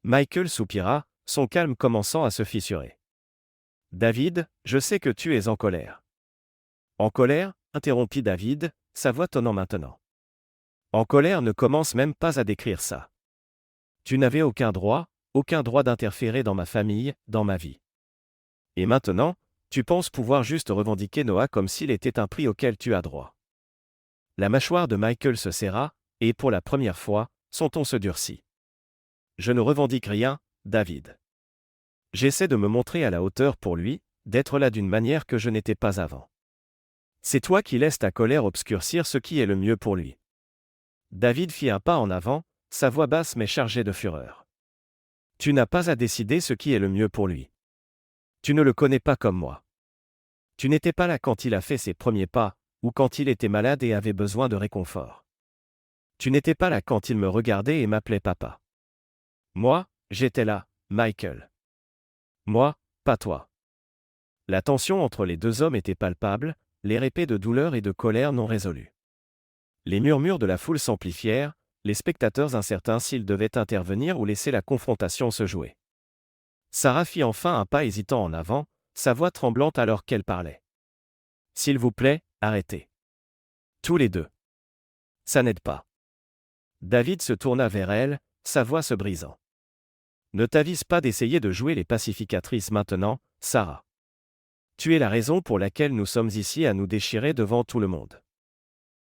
Michael soupira, son calme commençant à se fissurer. « David, je sais que tu es en colère. » « En colère ?» interrompit David, sa voix tonnant maintenant. « En colère ne commence même pas à décrire ça. Tu n'avais aucun droit d'interférer dans ma famille, dans ma vie. Et maintenant, tu penses pouvoir juste revendiquer Noah comme s'il était un prix auquel tu as droit. » La mâchoire de Michael se serra, et pour la première fois, son ton se durcit. « Je ne revendique rien, David. J'essaie de me montrer à la hauteur pour lui, d'être là d'une manière que je n'étais pas avant. C'est toi qui laisses ta colère obscurcir ce qui est le mieux pour lui. » David fit un pas en avant, sa voix basse mais chargée de fureur. « Tu n'as pas à décider ce qui est le mieux pour lui. Tu ne le connais pas comme moi. Tu n'étais pas là quand il a fait ses premiers pas, ou quand il était malade et avait besoin de réconfort. Tu n'étais pas là quand il me regardait et m'appelait papa. Moi, j'étais là, Michael. Moi, pas toi. » La tension entre les deux hommes était palpable, les répits de douleur et de colère non résolus. Les murmures de la foule s'amplifièrent, les spectateurs incertains s'ils devaient intervenir ou laisser la confrontation se jouer. Sarah fit enfin un pas hésitant en avant, sa voix tremblante alors qu'elle parlait. « S'il vous plaît, arrêtez. Tous les deux. Ça n'aide pas. » David se tourna vers elle, sa voix se brisant. « Ne t'avise pas d'essayer de jouer les pacificatrices maintenant, Sarah. Tu es la raison pour laquelle nous sommes ici à nous déchirer devant tout le monde. »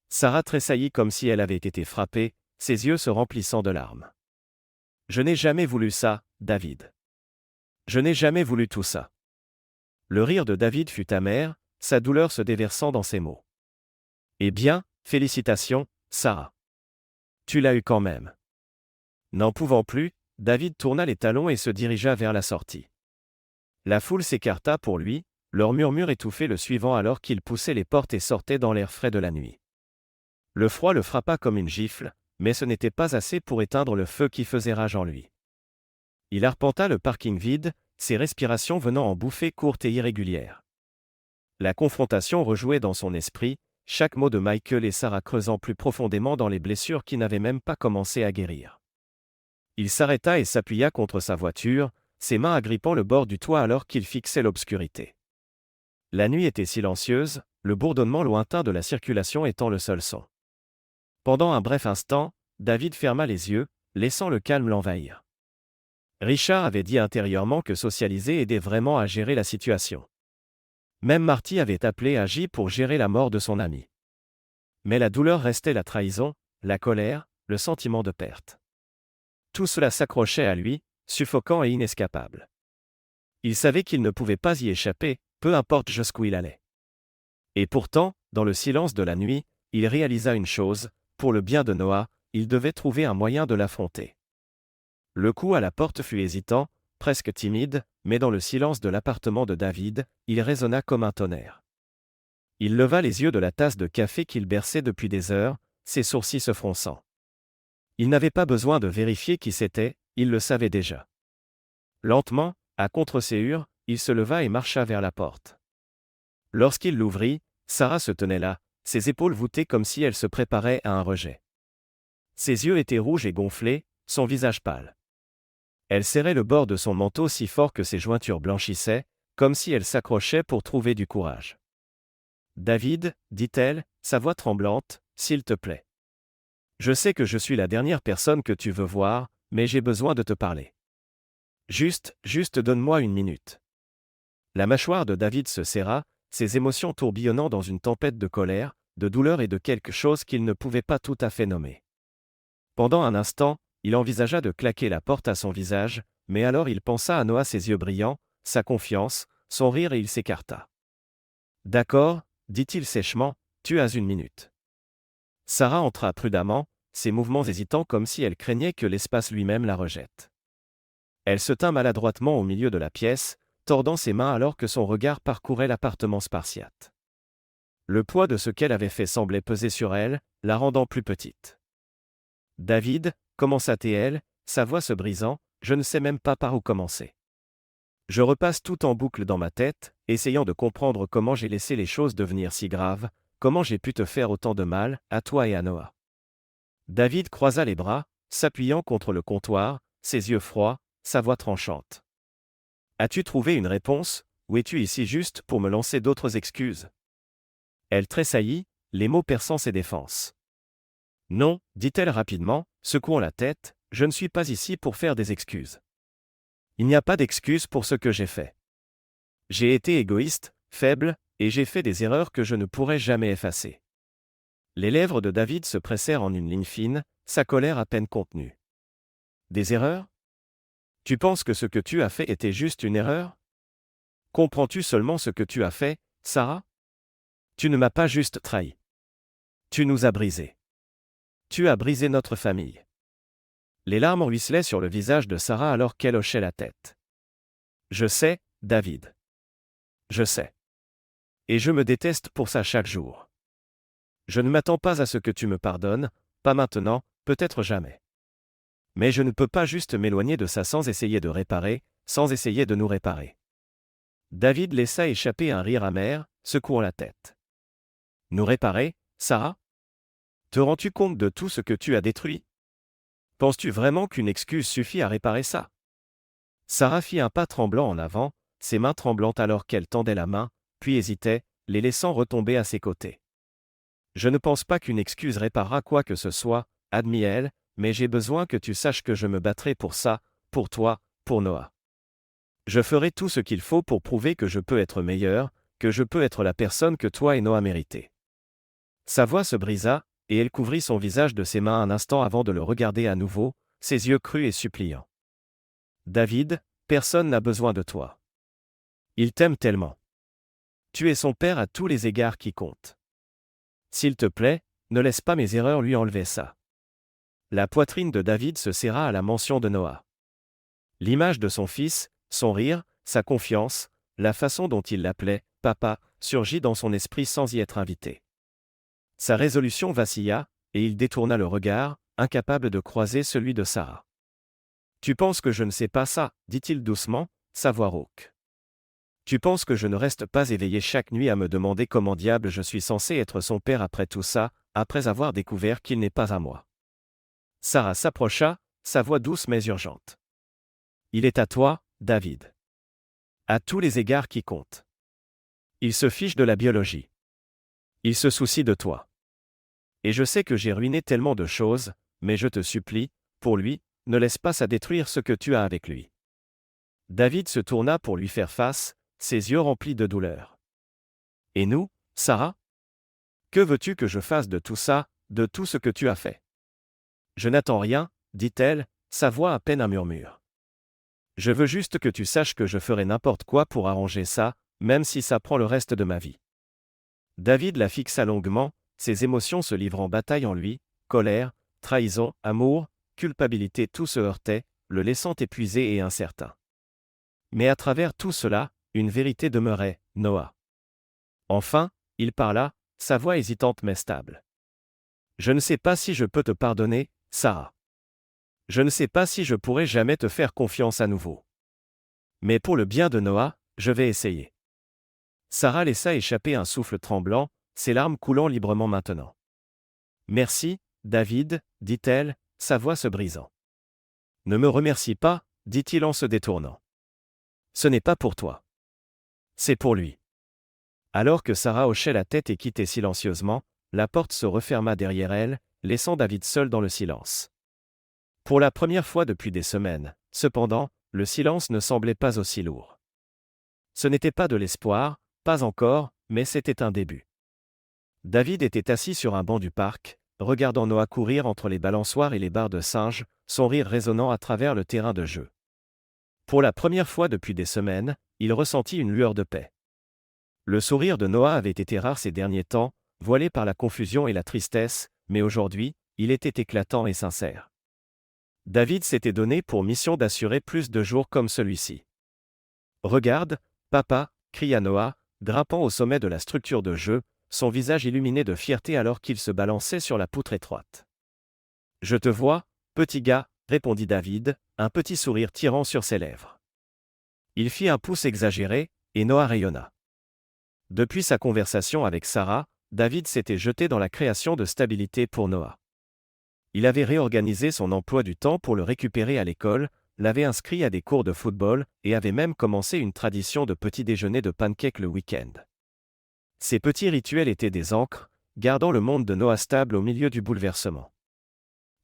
Sarah tressaillit comme si elle avait été frappée, ses yeux se remplissant de larmes. « Je n'ai jamais voulu ça, David. Je n'ai jamais voulu tout ça. » Le rire de David fut amer, sa douleur se déversant dans ses mots. « Eh bien, félicitations, Sarah. Tu l'as eu quand même. » N'en pouvant plus, David tourna les talons et se dirigea vers la sortie. La foule s'écarta pour lui, leur murmure étouffé le suivant alors qu'il poussait les portes et sortait dans l'air frais de la nuit. Le froid le frappa comme une gifle, mais ce n'était pas assez pour éteindre le feu qui faisait rage en lui. Il arpenta le parking vide, ses respirations venant en bouffées courtes et irrégulières. La confrontation rejouait dans son esprit, chaque mot de Michael et Sarah creusant plus profondément dans les blessures qui n'avaient même pas commencé à guérir. Il s'arrêta et s'appuya contre sa voiture, ses mains agrippant le bord du toit alors qu'il fixait l'obscurité. La nuit était silencieuse, le bourdonnement lointain de la circulation étant le seul son. Pendant un bref instant, David ferma les yeux, laissant le calme l'envahir. Richard avait dit intérieurement que socialiser aidait vraiment à gérer la situation. Même Marty avait appelé Agi pour gérer la mort de son ami. Mais la douleur restait la trahison, la colère, le sentiment de perte. Tout cela s'accrochait à lui, suffocant et inescapable. Il savait qu'il ne pouvait pas y échapper, peu importe jusqu'où il allait. Et pourtant, dans le silence de la nuit, il réalisa une chose, pour le bien de Noah, il devait trouver un moyen de l'affronter. Le coup à la porte fut hésitant, presque timide, mais dans le silence de l'appartement de David, il résonna comme un tonnerre. Il leva les yeux de la tasse de café qu'il berçait depuis des heures, ses sourcils se fronçant. Il n'avait pas besoin de vérifier qui c'était, il le savait déjà. Lentement, à contre-séhur, il se leva et marcha vers la porte. Lorsqu'il l'ouvrit, Sarah se tenait là, ses épaules voûtées comme si elle se préparait à un rejet. Ses yeux étaient rouges et gonflés, son visage pâle. Elle serrait le bord de son manteau si fort que ses jointures blanchissaient, comme si elle s'accrochait pour trouver du courage. « David, dit-elle, sa voix tremblante, s'il te plaît. Je sais que je suis la dernière personne que tu veux voir, mais j'ai besoin de te parler. Juste donne-moi une minute. » La mâchoire de David se serra, ses émotions tourbillonnant dans une tempête de colère, de douleur et de quelque chose qu'il ne pouvait pas tout à fait nommer. Pendant un instant, il envisagea de claquer la porte à son visage, mais alors il pensa à Noah, ses yeux brillants, sa confiance, son rire et il s'écarta. « D'accord, dit-il sèchement, tu as une minute. » Sarah entra prudemment, ses mouvements hésitants comme si elle craignait que l'espace lui-même la rejette. Elle se tint maladroitement au milieu de la pièce, tordant ses mains alors que son regard parcourait l'appartement spartiate. Le poids de ce qu'elle avait fait semblait peser sur elle, la rendant plus petite. « David, commença-t-elle, sa voix se brisant, je ne sais même pas par où commencer. Je repasse tout en boucle dans ma tête, essayant de comprendre comment j'ai laissé les choses devenir si graves, comment j'ai pu te faire autant de mal, à toi et à Noah. » David croisa les bras, s'appuyant contre le comptoir, ses yeux froids, sa voix tranchante. « As-tu trouvé une réponse, ou es-tu ici juste pour me lancer d'autres excuses ?» Elle tressaillit, les mots perçant ses défenses. « Non, dit-elle rapidement, secouant la tête, je ne suis pas ici pour faire des excuses. Il n'y a pas d'excuses pour ce que j'ai fait. J'ai été égoïste, faible, et j'ai fait des erreurs que je ne pourrai jamais effacer. » Les lèvres de David se pressèrent en une ligne fine, sa colère à peine contenue. « Des erreurs ? Tu penses que ce que tu as fait était juste une erreur ? Comprends-tu seulement ce que tu as fait, Sarah ? Tu ne m'as pas juste trahi. Tu nous as brisés. Tu as brisé notre famille. » Les larmes ruisselaient sur le visage de Sarah alors qu'elle hochait la tête. « Je sais, David. Je sais. Et je me déteste pour ça chaque jour. Je ne m'attends pas à ce que tu me pardonnes, pas maintenant, peut-être jamais. Mais je ne peux pas juste m'éloigner de ça sans essayer de réparer, sans essayer de nous réparer. » David laissa échapper un rire amer, secouant la tête. « Nous réparer, Sarah ? Te rends-tu compte de tout ce que tu as détruit ? Penses-tu vraiment qu'une excuse suffit à réparer ça ? » Sarah fit un pas tremblant en avant, ses mains tremblantes alors qu'elle tendait la main, puis hésitait, les laissant retomber à ses côtés. « Je ne pense pas qu'une excuse réparera quoi que ce soit, admit-elle, mais j'ai besoin que tu saches que je me battrai pour ça, pour toi, pour Noah. Je ferai tout ce qu'il faut pour prouver que je peux être meilleur, que je peux être la personne que toi et Noah méritez. » Sa voix se brisa, et elle couvrit son visage de ses mains un instant avant de le regarder à nouveau, ses yeux crus et suppliants. « David, personne n'a besoin de toi. Il t'aime tellement. Tu es son père à tous les égards qui comptent. S'il te plaît, ne laisse pas mes erreurs lui enlever ça. » La poitrine de David se serra à la mention de Noah. L'image de son fils, son rire, sa confiance, la façon dont il l'appelait « papa » surgit dans son esprit sans y être invité. Sa résolution vacilla, et il détourna le regard, incapable de croiser celui de Sarah. « Tu penses que je ne sais pas ça, dit-il doucement, sa voix rauque. Tu penses que je ne reste pas éveillé chaque nuit à me demander comment diable je suis censé être son père après tout ça, après avoir découvert qu'il n'est pas à moi. » Sarah s'approcha, sa voix douce mais urgente. « Il est à toi, David. À tous les égards qui comptent. Il se fiche de la biologie. Il se soucie de toi. Et je sais que j'ai ruiné tellement de choses, mais je te supplie, pour lui, ne laisse pas ça détruire ce que tu as avec lui. » David se tourna pour lui faire face, ses yeux remplis de douleur. « Et nous, Sarah ? Que veux-tu que je fasse de tout ça, de tout ce que tu as fait ? » « Je n'attends rien, dit-elle, sa voix à peine un murmure. Je veux juste que tu saches que je ferai n'importe quoi pour arranger ça, même si ça prend le reste de ma vie. » David la fixa longuement, ses émotions se livrent en bataille en lui, colère, trahison, amour, culpabilité, tout se heurtait, le laissant épuisé et incertain. Mais à travers tout cela, une vérité demeurait, Noah. Enfin, il parla, sa voix hésitante mais stable. Je ne sais pas si je peux te pardonner, Sarah. Je ne sais pas si je pourrai jamais te faire confiance à nouveau. Mais pour le bien de Noah, je vais essayer. Sarah laissa échapper un souffle tremblant, ses larmes coulant librement maintenant. Merci, David, dit-elle, sa voix se brisant. Ne me remercie pas, dit-il en se détournant. Ce n'est pas pour toi. C'est pour lui. Alors que Sarah hochait la tête et quittait silencieusement, la porte se referma derrière elle, laissant David seul dans le silence. Pour la première fois depuis des semaines, cependant, le silence ne semblait pas aussi lourd. Ce n'était pas de l'espoir, pas encore, mais c'était un début. David était assis sur un banc du parc, regardant Noah courir entre les balançoires et les barres de singes, son rire résonnant à travers le terrain de jeu. Pour la première fois depuis des semaines, il ressentit une lueur de paix. Le sourire de Noah avait été rare ces derniers temps, voilé par la confusion et la tristesse, mais aujourd'hui, il était éclatant et sincère. David s'était donné pour mission d'assurer plus de jours comme celui-ci. « Regarde, papa » cria Noah, grimpant au sommet de la structure de jeu, son visage illuminé de fierté alors qu'il se balançait sur la poutre étroite. « Je te vois, petit gars » répondit David, un petit sourire tirant sur ses lèvres. Il fit un pouce exagéré, et Noah rayonna. Depuis sa conversation avec Sarah, David s'était jeté dans la création de stabilité pour Noah. Il avait réorganisé son emploi du temps pour le récupérer à l'école, l'avait inscrit à des cours de football et avait même commencé une tradition de petit déjeuner de pancakes le week-end. Ces petits rituels étaient des ancres, gardant le monde de Noah stable au milieu du bouleversement.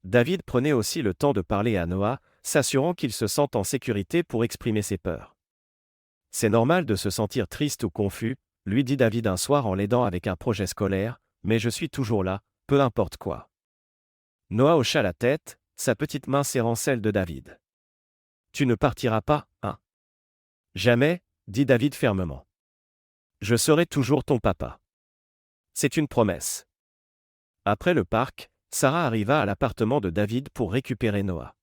David prenait aussi le temps de parler à Noah, s'assurant qu'il se sente en sécurité pour exprimer ses peurs. « C'est normal de se sentir triste ou confus », lui dit David un soir en l'aidant avec un projet scolaire, « mais je suis toujours là, peu importe quoi. » Noah hocha la tête, sa petite main serrant celle de David. « Tu ne partiras pas, hein ? » ?»« Jamais, » dit David fermement. « Je serai toujours ton papa. » C'est une promesse. Après le parc, Sarah arriva à l'appartement de David pour récupérer Noah.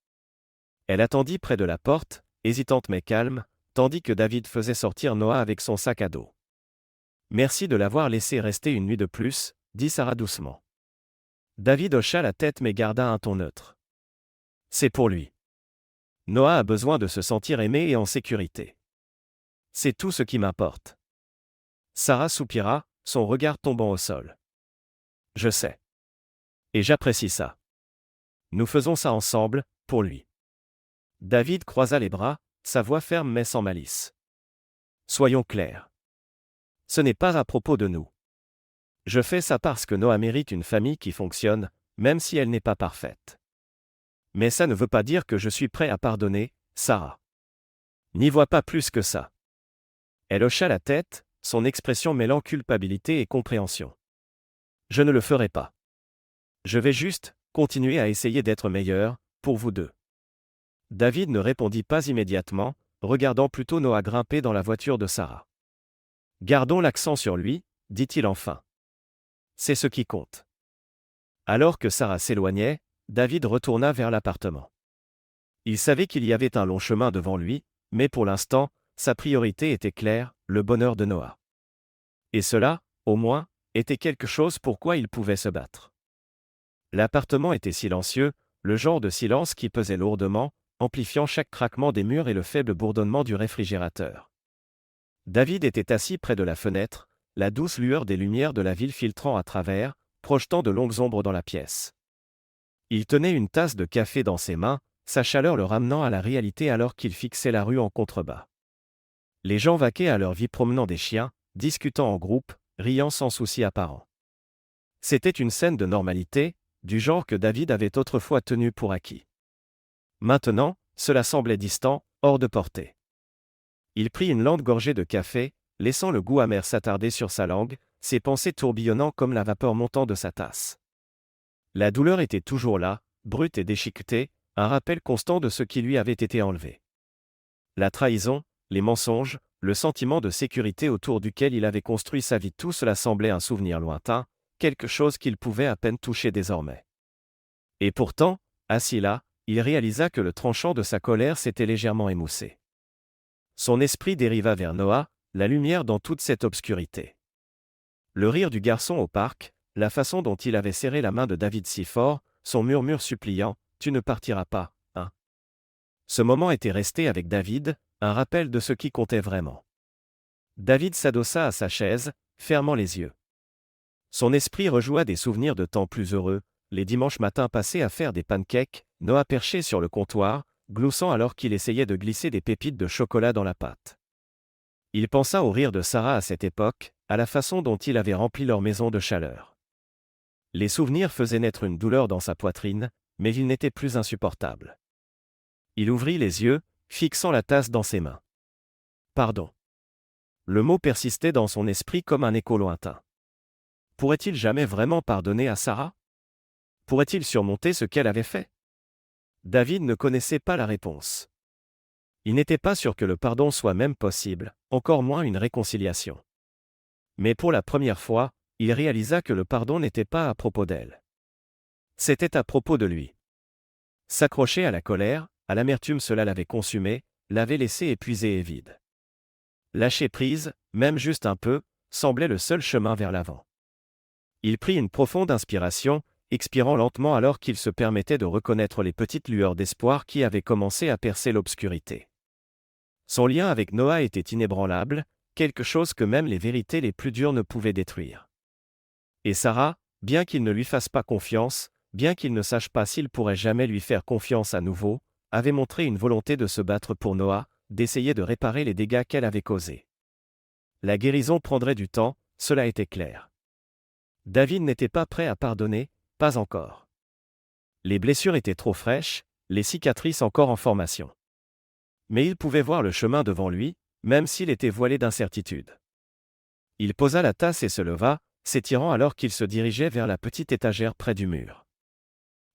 Elle attendit près de la porte, hésitante mais calme, tandis que David faisait sortir Noah avec son sac à dos. « Merci de l'avoir laissé rester une nuit de plus, » dit Sarah doucement. David hocha la tête mais garda un ton neutre. « C'est pour lui. Noah a besoin de se sentir aimé et en sécurité. C'est tout ce qui m'importe. » Sarah soupira, son regard tombant au sol. « Je sais. Et j'apprécie ça. Nous faisons ça ensemble, pour lui. » David croisa les bras, sa voix ferme mais sans malice. « Soyons clairs. Ce n'est pas à propos de nous. Je fais ça parce que Noah mérite une famille qui fonctionne, même si elle n'est pas parfaite. Mais ça ne veut pas dire que je suis prêt à pardonner, Sarah. N'y vois pas plus que ça. » Elle hocha la tête, son expression mêlant culpabilité et compréhension. « Je ne le ferai pas. Je vais juste continuer à essayer d'être meilleur, pour vous deux. » David ne répondit pas immédiatement, regardant plutôt Noah grimper dans la voiture de Sarah. « Gardons l'accent sur lui, » dit-il enfin. « C'est ce qui compte. » Alors que Sarah s'éloignait, David retourna vers l'appartement. Il savait qu'il y avait un long chemin devant lui, mais pour l'instant, sa priorité était claire, le bonheur de Noah. Et cela, au moins, était quelque chose pour quoi il pouvait se battre. L'appartement était silencieux, le genre de silence qui pesait lourdement, amplifiant chaque craquement des murs et le faible bourdonnement du réfrigérateur. David était assis près de la fenêtre, la douce lueur des lumières de la ville filtrant à travers, projetant de longues ombres dans la pièce. Il tenait une tasse de café dans ses mains, sa chaleur le ramenant à la réalité alors qu'il fixait la rue en contrebas. Les gens vaquaient à leur vie promenant des chiens, discutant en groupe, riant sans souci apparent. C'était une scène de normalité, du genre que David avait autrefois tenu pour acquis. Maintenant, cela semblait distant, hors de portée. Il prit une lente gorgée de café, laissant le goût amer s'attarder sur sa langue, ses pensées tourbillonnant comme la vapeur montant de sa tasse. La douleur était toujours là, brute et déchiquetée, un rappel constant de ce qui lui avait été enlevé. La trahison, les mensonges, le sentiment de sécurité autour duquel il avait construit sa vie, tout cela semblait un souvenir lointain, quelque chose qu'il pouvait à peine toucher désormais. Et pourtant, assis là, il réalisa que le tranchant de sa colère s'était légèrement émoussé. Son esprit dériva vers Noah, la lumière dans toute cette obscurité. Le rire du garçon au parc, la façon dont il avait serré la main de David si fort, son murmure suppliant « Tu ne partiras pas, hein ?» Ce moment était resté avec David, un rappel de ce qui comptait vraiment. David s'adossa à sa chaise, fermant les yeux. Son esprit rejoua des souvenirs de temps plus heureux, les dimanches matins passés à faire des pancakes, Noah perché sur le comptoir, gloussant alors qu'il essayait de glisser des pépites de chocolat dans la pâte. Il pensa au rire de Sarah à cette époque, à la façon dont il avait rempli leur maison de chaleur. Les souvenirs faisaient naître une douleur dans sa poitrine, mais ils n'étaient plus insupportables. Il ouvrit les yeux, fixant la tasse dans ses mains. Pardon. Le mot persistait dans son esprit comme un écho lointain. Pourrait-il jamais vraiment pardonner à Sarah? Pourrait-il surmonter ce qu'elle avait fait? David ne connaissait pas la réponse. Il n'était pas sûr que le pardon soit même possible, encore moins une réconciliation. Mais pour la première fois, il réalisa que le pardon n'était pas à propos d'elle. C'était à propos de lui. S'accrocher à la colère, à l'amertume, cela l'avait consumé, l'avait laissé épuisé et vide. Lâcher prise, même juste un peu, semblait le seul chemin vers l'avant. Il prit une profonde inspiration, expirant lentement alors qu'il se permettait de reconnaître les petites lueurs d'espoir qui avaient commencé à percer l'obscurité. Son lien avec Noah était inébranlable, quelque chose que même les vérités les plus dures ne pouvaient détruire. Et Sarah, bien qu'il ne lui fasse pas confiance, bien qu'il ne sache pas s'il pourrait jamais lui faire confiance à nouveau, avait montré une volonté de se battre pour Noah, d'essayer de réparer les dégâts qu'elle avait causés. La guérison prendrait du temps, cela était clair. David n'était pas prêt à pardonner, pas encore. Les blessures étaient trop fraîches, les cicatrices encore en formation. Mais il pouvait voir le chemin devant lui, même s'il était voilé d'incertitude. Il posa la tasse et se leva, s'étirant alors qu'il se dirigeait vers la petite étagère près du mur.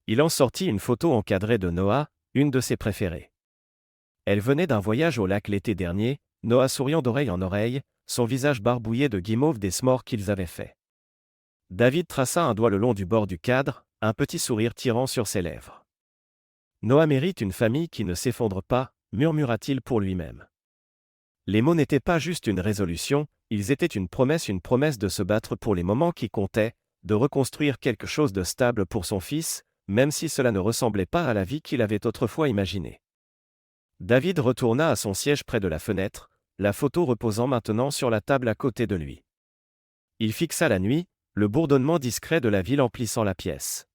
Il en sortit une photo encadrée de Noah, une de ses préférées. Elle venait d'un voyage au lac l'été dernier, Noah souriant d'oreille en oreille, son visage barbouillé de guimauve des s'mores qu'ils avaient fait. David traça un doigt le long du bord du cadre, un petit sourire tirant sur ses lèvres. Noah mérite une famille qui ne s'effondre pas, murmura-t-il pour lui-même. Les mots n'étaient pas juste une résolution, ils étaient une promesse de se battre pour les moments qui comptaient, de reconstruire quelque chose de stable pour son fils, même si cela ne ressemblait pas à la vie qu'il avait autrefois imaginée. David retourna à son siège près de la fenêtre, la photo reposant maintenant sur la table à côté de lui. Il fixa la nuit, le bourdonnement discret de la ville emplissant la pièce.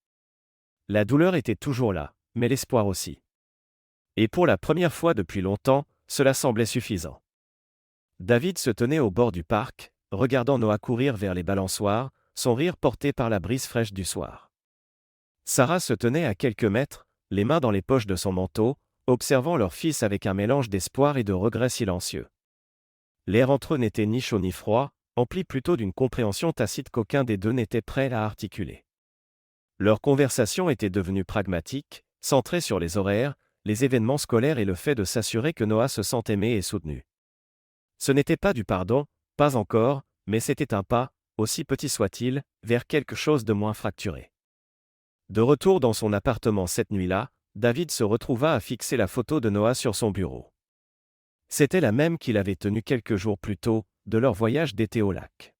La douleur était toujours là, mais l'espoir aussi. Et pour la première fois depuis longtemps, cela semblait suffisant. David se tenait au bord du parc, regardant Noah courir vers les balançoires, son rire porté par la brise fraîche du soir. Sarah se tenait à quelques mètres, les mains dans les poches de son manteau, observant leur fils avec un mélange d'espoir et de regret silencieux. L'air entre eux n'était ni chaud ni froid, empli plutôt d'une compréhension tacite qu'aucun des deux n'était prêt à articuler. Leur conversation était devenue pragmatique, centrée sur les horaires, les événements scolaires et le fait de s'assurer que Noah se sent aimé et soutenu. Ce n'était pas du pardon, pas encore, mais c'était un pas, aussi petit soit-il, vers quelque chose de moins fracturé. De retour dans son appartement cette nuit-là, David se retrouva à fixer la photo de Noah sur son bureau. C'était la même qu'il avait tenue quelques jours plus tôt, de leur voyage d'été au lac.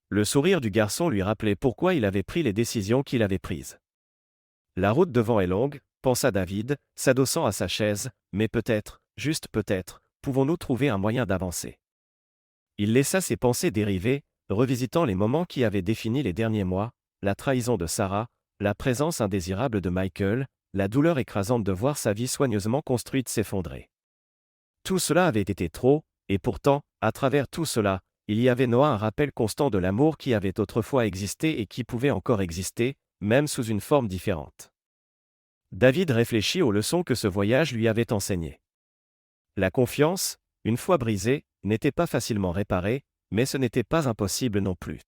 Le sourire du garçon lui rappelait pourquoi il avait pris les décisions qu'il avait prises. La route devant est longue, pensa David, s'adossant à sa chaise, mais peut-être, juste peut-être, pouvons-nous trouver un moyen d'avancer. Il laissa ses pensées dériver, revisitant les moments qui avaient défini les derniers mois, la trahison de Sarah, la présence indésirable de Michael, la douleur écrasante de voir sa vie soigneusement construite s'effondrer. Tout cela avait été trop, et pourtant, à travers tout cela, il y avait Noah, un rappel constant de l'amour qui avait autrefois existé et qui pouvait encore exister, même sous une forme différente. David réfléchit aux leçons que ce voyage lui avait enseignées. La confiance, une fois brisée, n'était pas facilement réparée, mais ce n'était pas impossible non plus.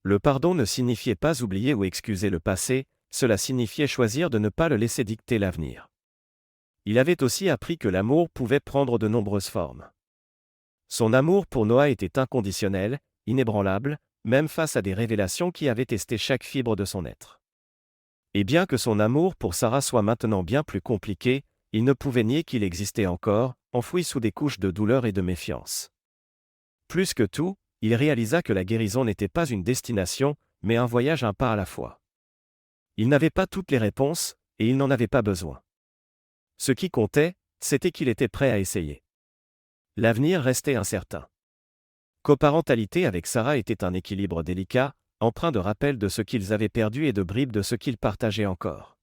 Le pardon ne signifiait pas oublier ou excuser le passé, cela signifiait choisir de ne pas le laisser dicter l'avenir. Il avait aussi appris que l'amour pouvait prendre de nombreuses formes. Son amour pour Noah était inconditionnel, inébranlable, même face à des révélations qui avaient testé chaque fibre de son être. Et bien que son amour pour Sarah soit maintenant bien plus compliqué, il ne pouvait nier qu'il existait encore, enfoui sous des couches de douleur et de méfiance. Plus que tout, il réalisa que la guérison n'était pas une destination, mais un voyage un pas à la fois. Il n'avait pas toutes les réponses, et il n'en avait pas besoin. Ce qui comptait, c'était qu'il était prêt à essayer. L'avenir restait incertain. Coparentalité avec Sarah était un équilibre délicat, empreint de rappels de ce qu'ils avaient perdu et de bribes de ce qu'ils partageaient encore.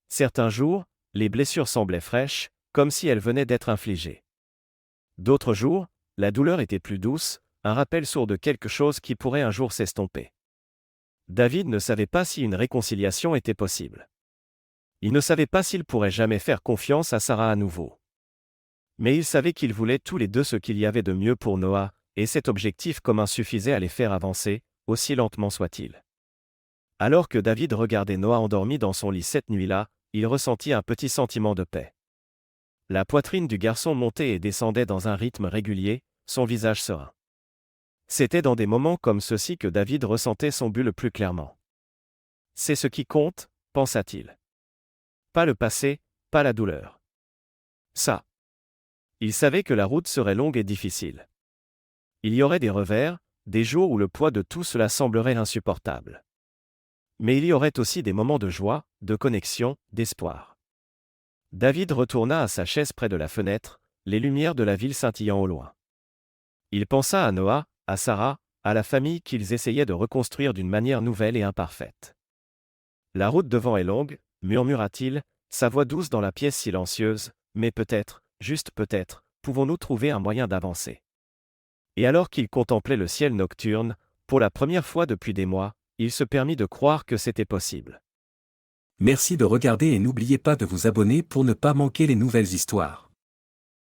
Certains jours, les blessures semblaient fraîches, comme si elles venaient d'être infligées. D'autres jours, la douleur était plus douce, un rappel sourd de quelque chose qui pourrait un jour s'estomper. David ne savait pas si une réconciliation était possible. Il ne savait pas s'il pourrait jamais faire confiance à Sarah à nouveau. Mais il savait qu'ils voulaient tous les deux ce qu'il y avait de mieux pour Noah, et cet objectif commun suffisait à les faire avancer, aussi lentement soit-il. Alors que David regardait Noah endormi dans son lit cette nuit-là, il ressentit un petit sentiment de paix. La poitrine du garçon montait et descendait dans un rythme régulier, son visage serein. C'était dans des moments comme ceux-ci que David ressentait son but le plus clairement. C'est ce qui compte, pensa-t-il. Pas le passé, pas la douleur. Ça. Il savait que la route serait longue et difficile. Il y aurait des revers, des jours où le poids de tout cela semblerait insupportable. Mais il y aurait aussi des moments de joie, de connexion, d'espoir. David retourna à sa chaise près de la fenêtre, les lumières de la ville scintillant au loin. Il pensa à Noah, à Sarah, à la famille qu'ils essayaient de reconstruire d'une manière nouvelle et imparfaite. La route devant est longue, murmura-t-il, sa voix douce dans la pièce silencieuse, mais peut-être, juste peut-être, pouvons-nous trouver un moyen d'avancer. Et alors qu'il contemplait le ciel nocturne, pour la première fois depuis des mois, il se permit de croire que c'était possible. Merci de regarder et n'oubliez pas de vous abonner pour ne pas manquer les nouvelles histoires.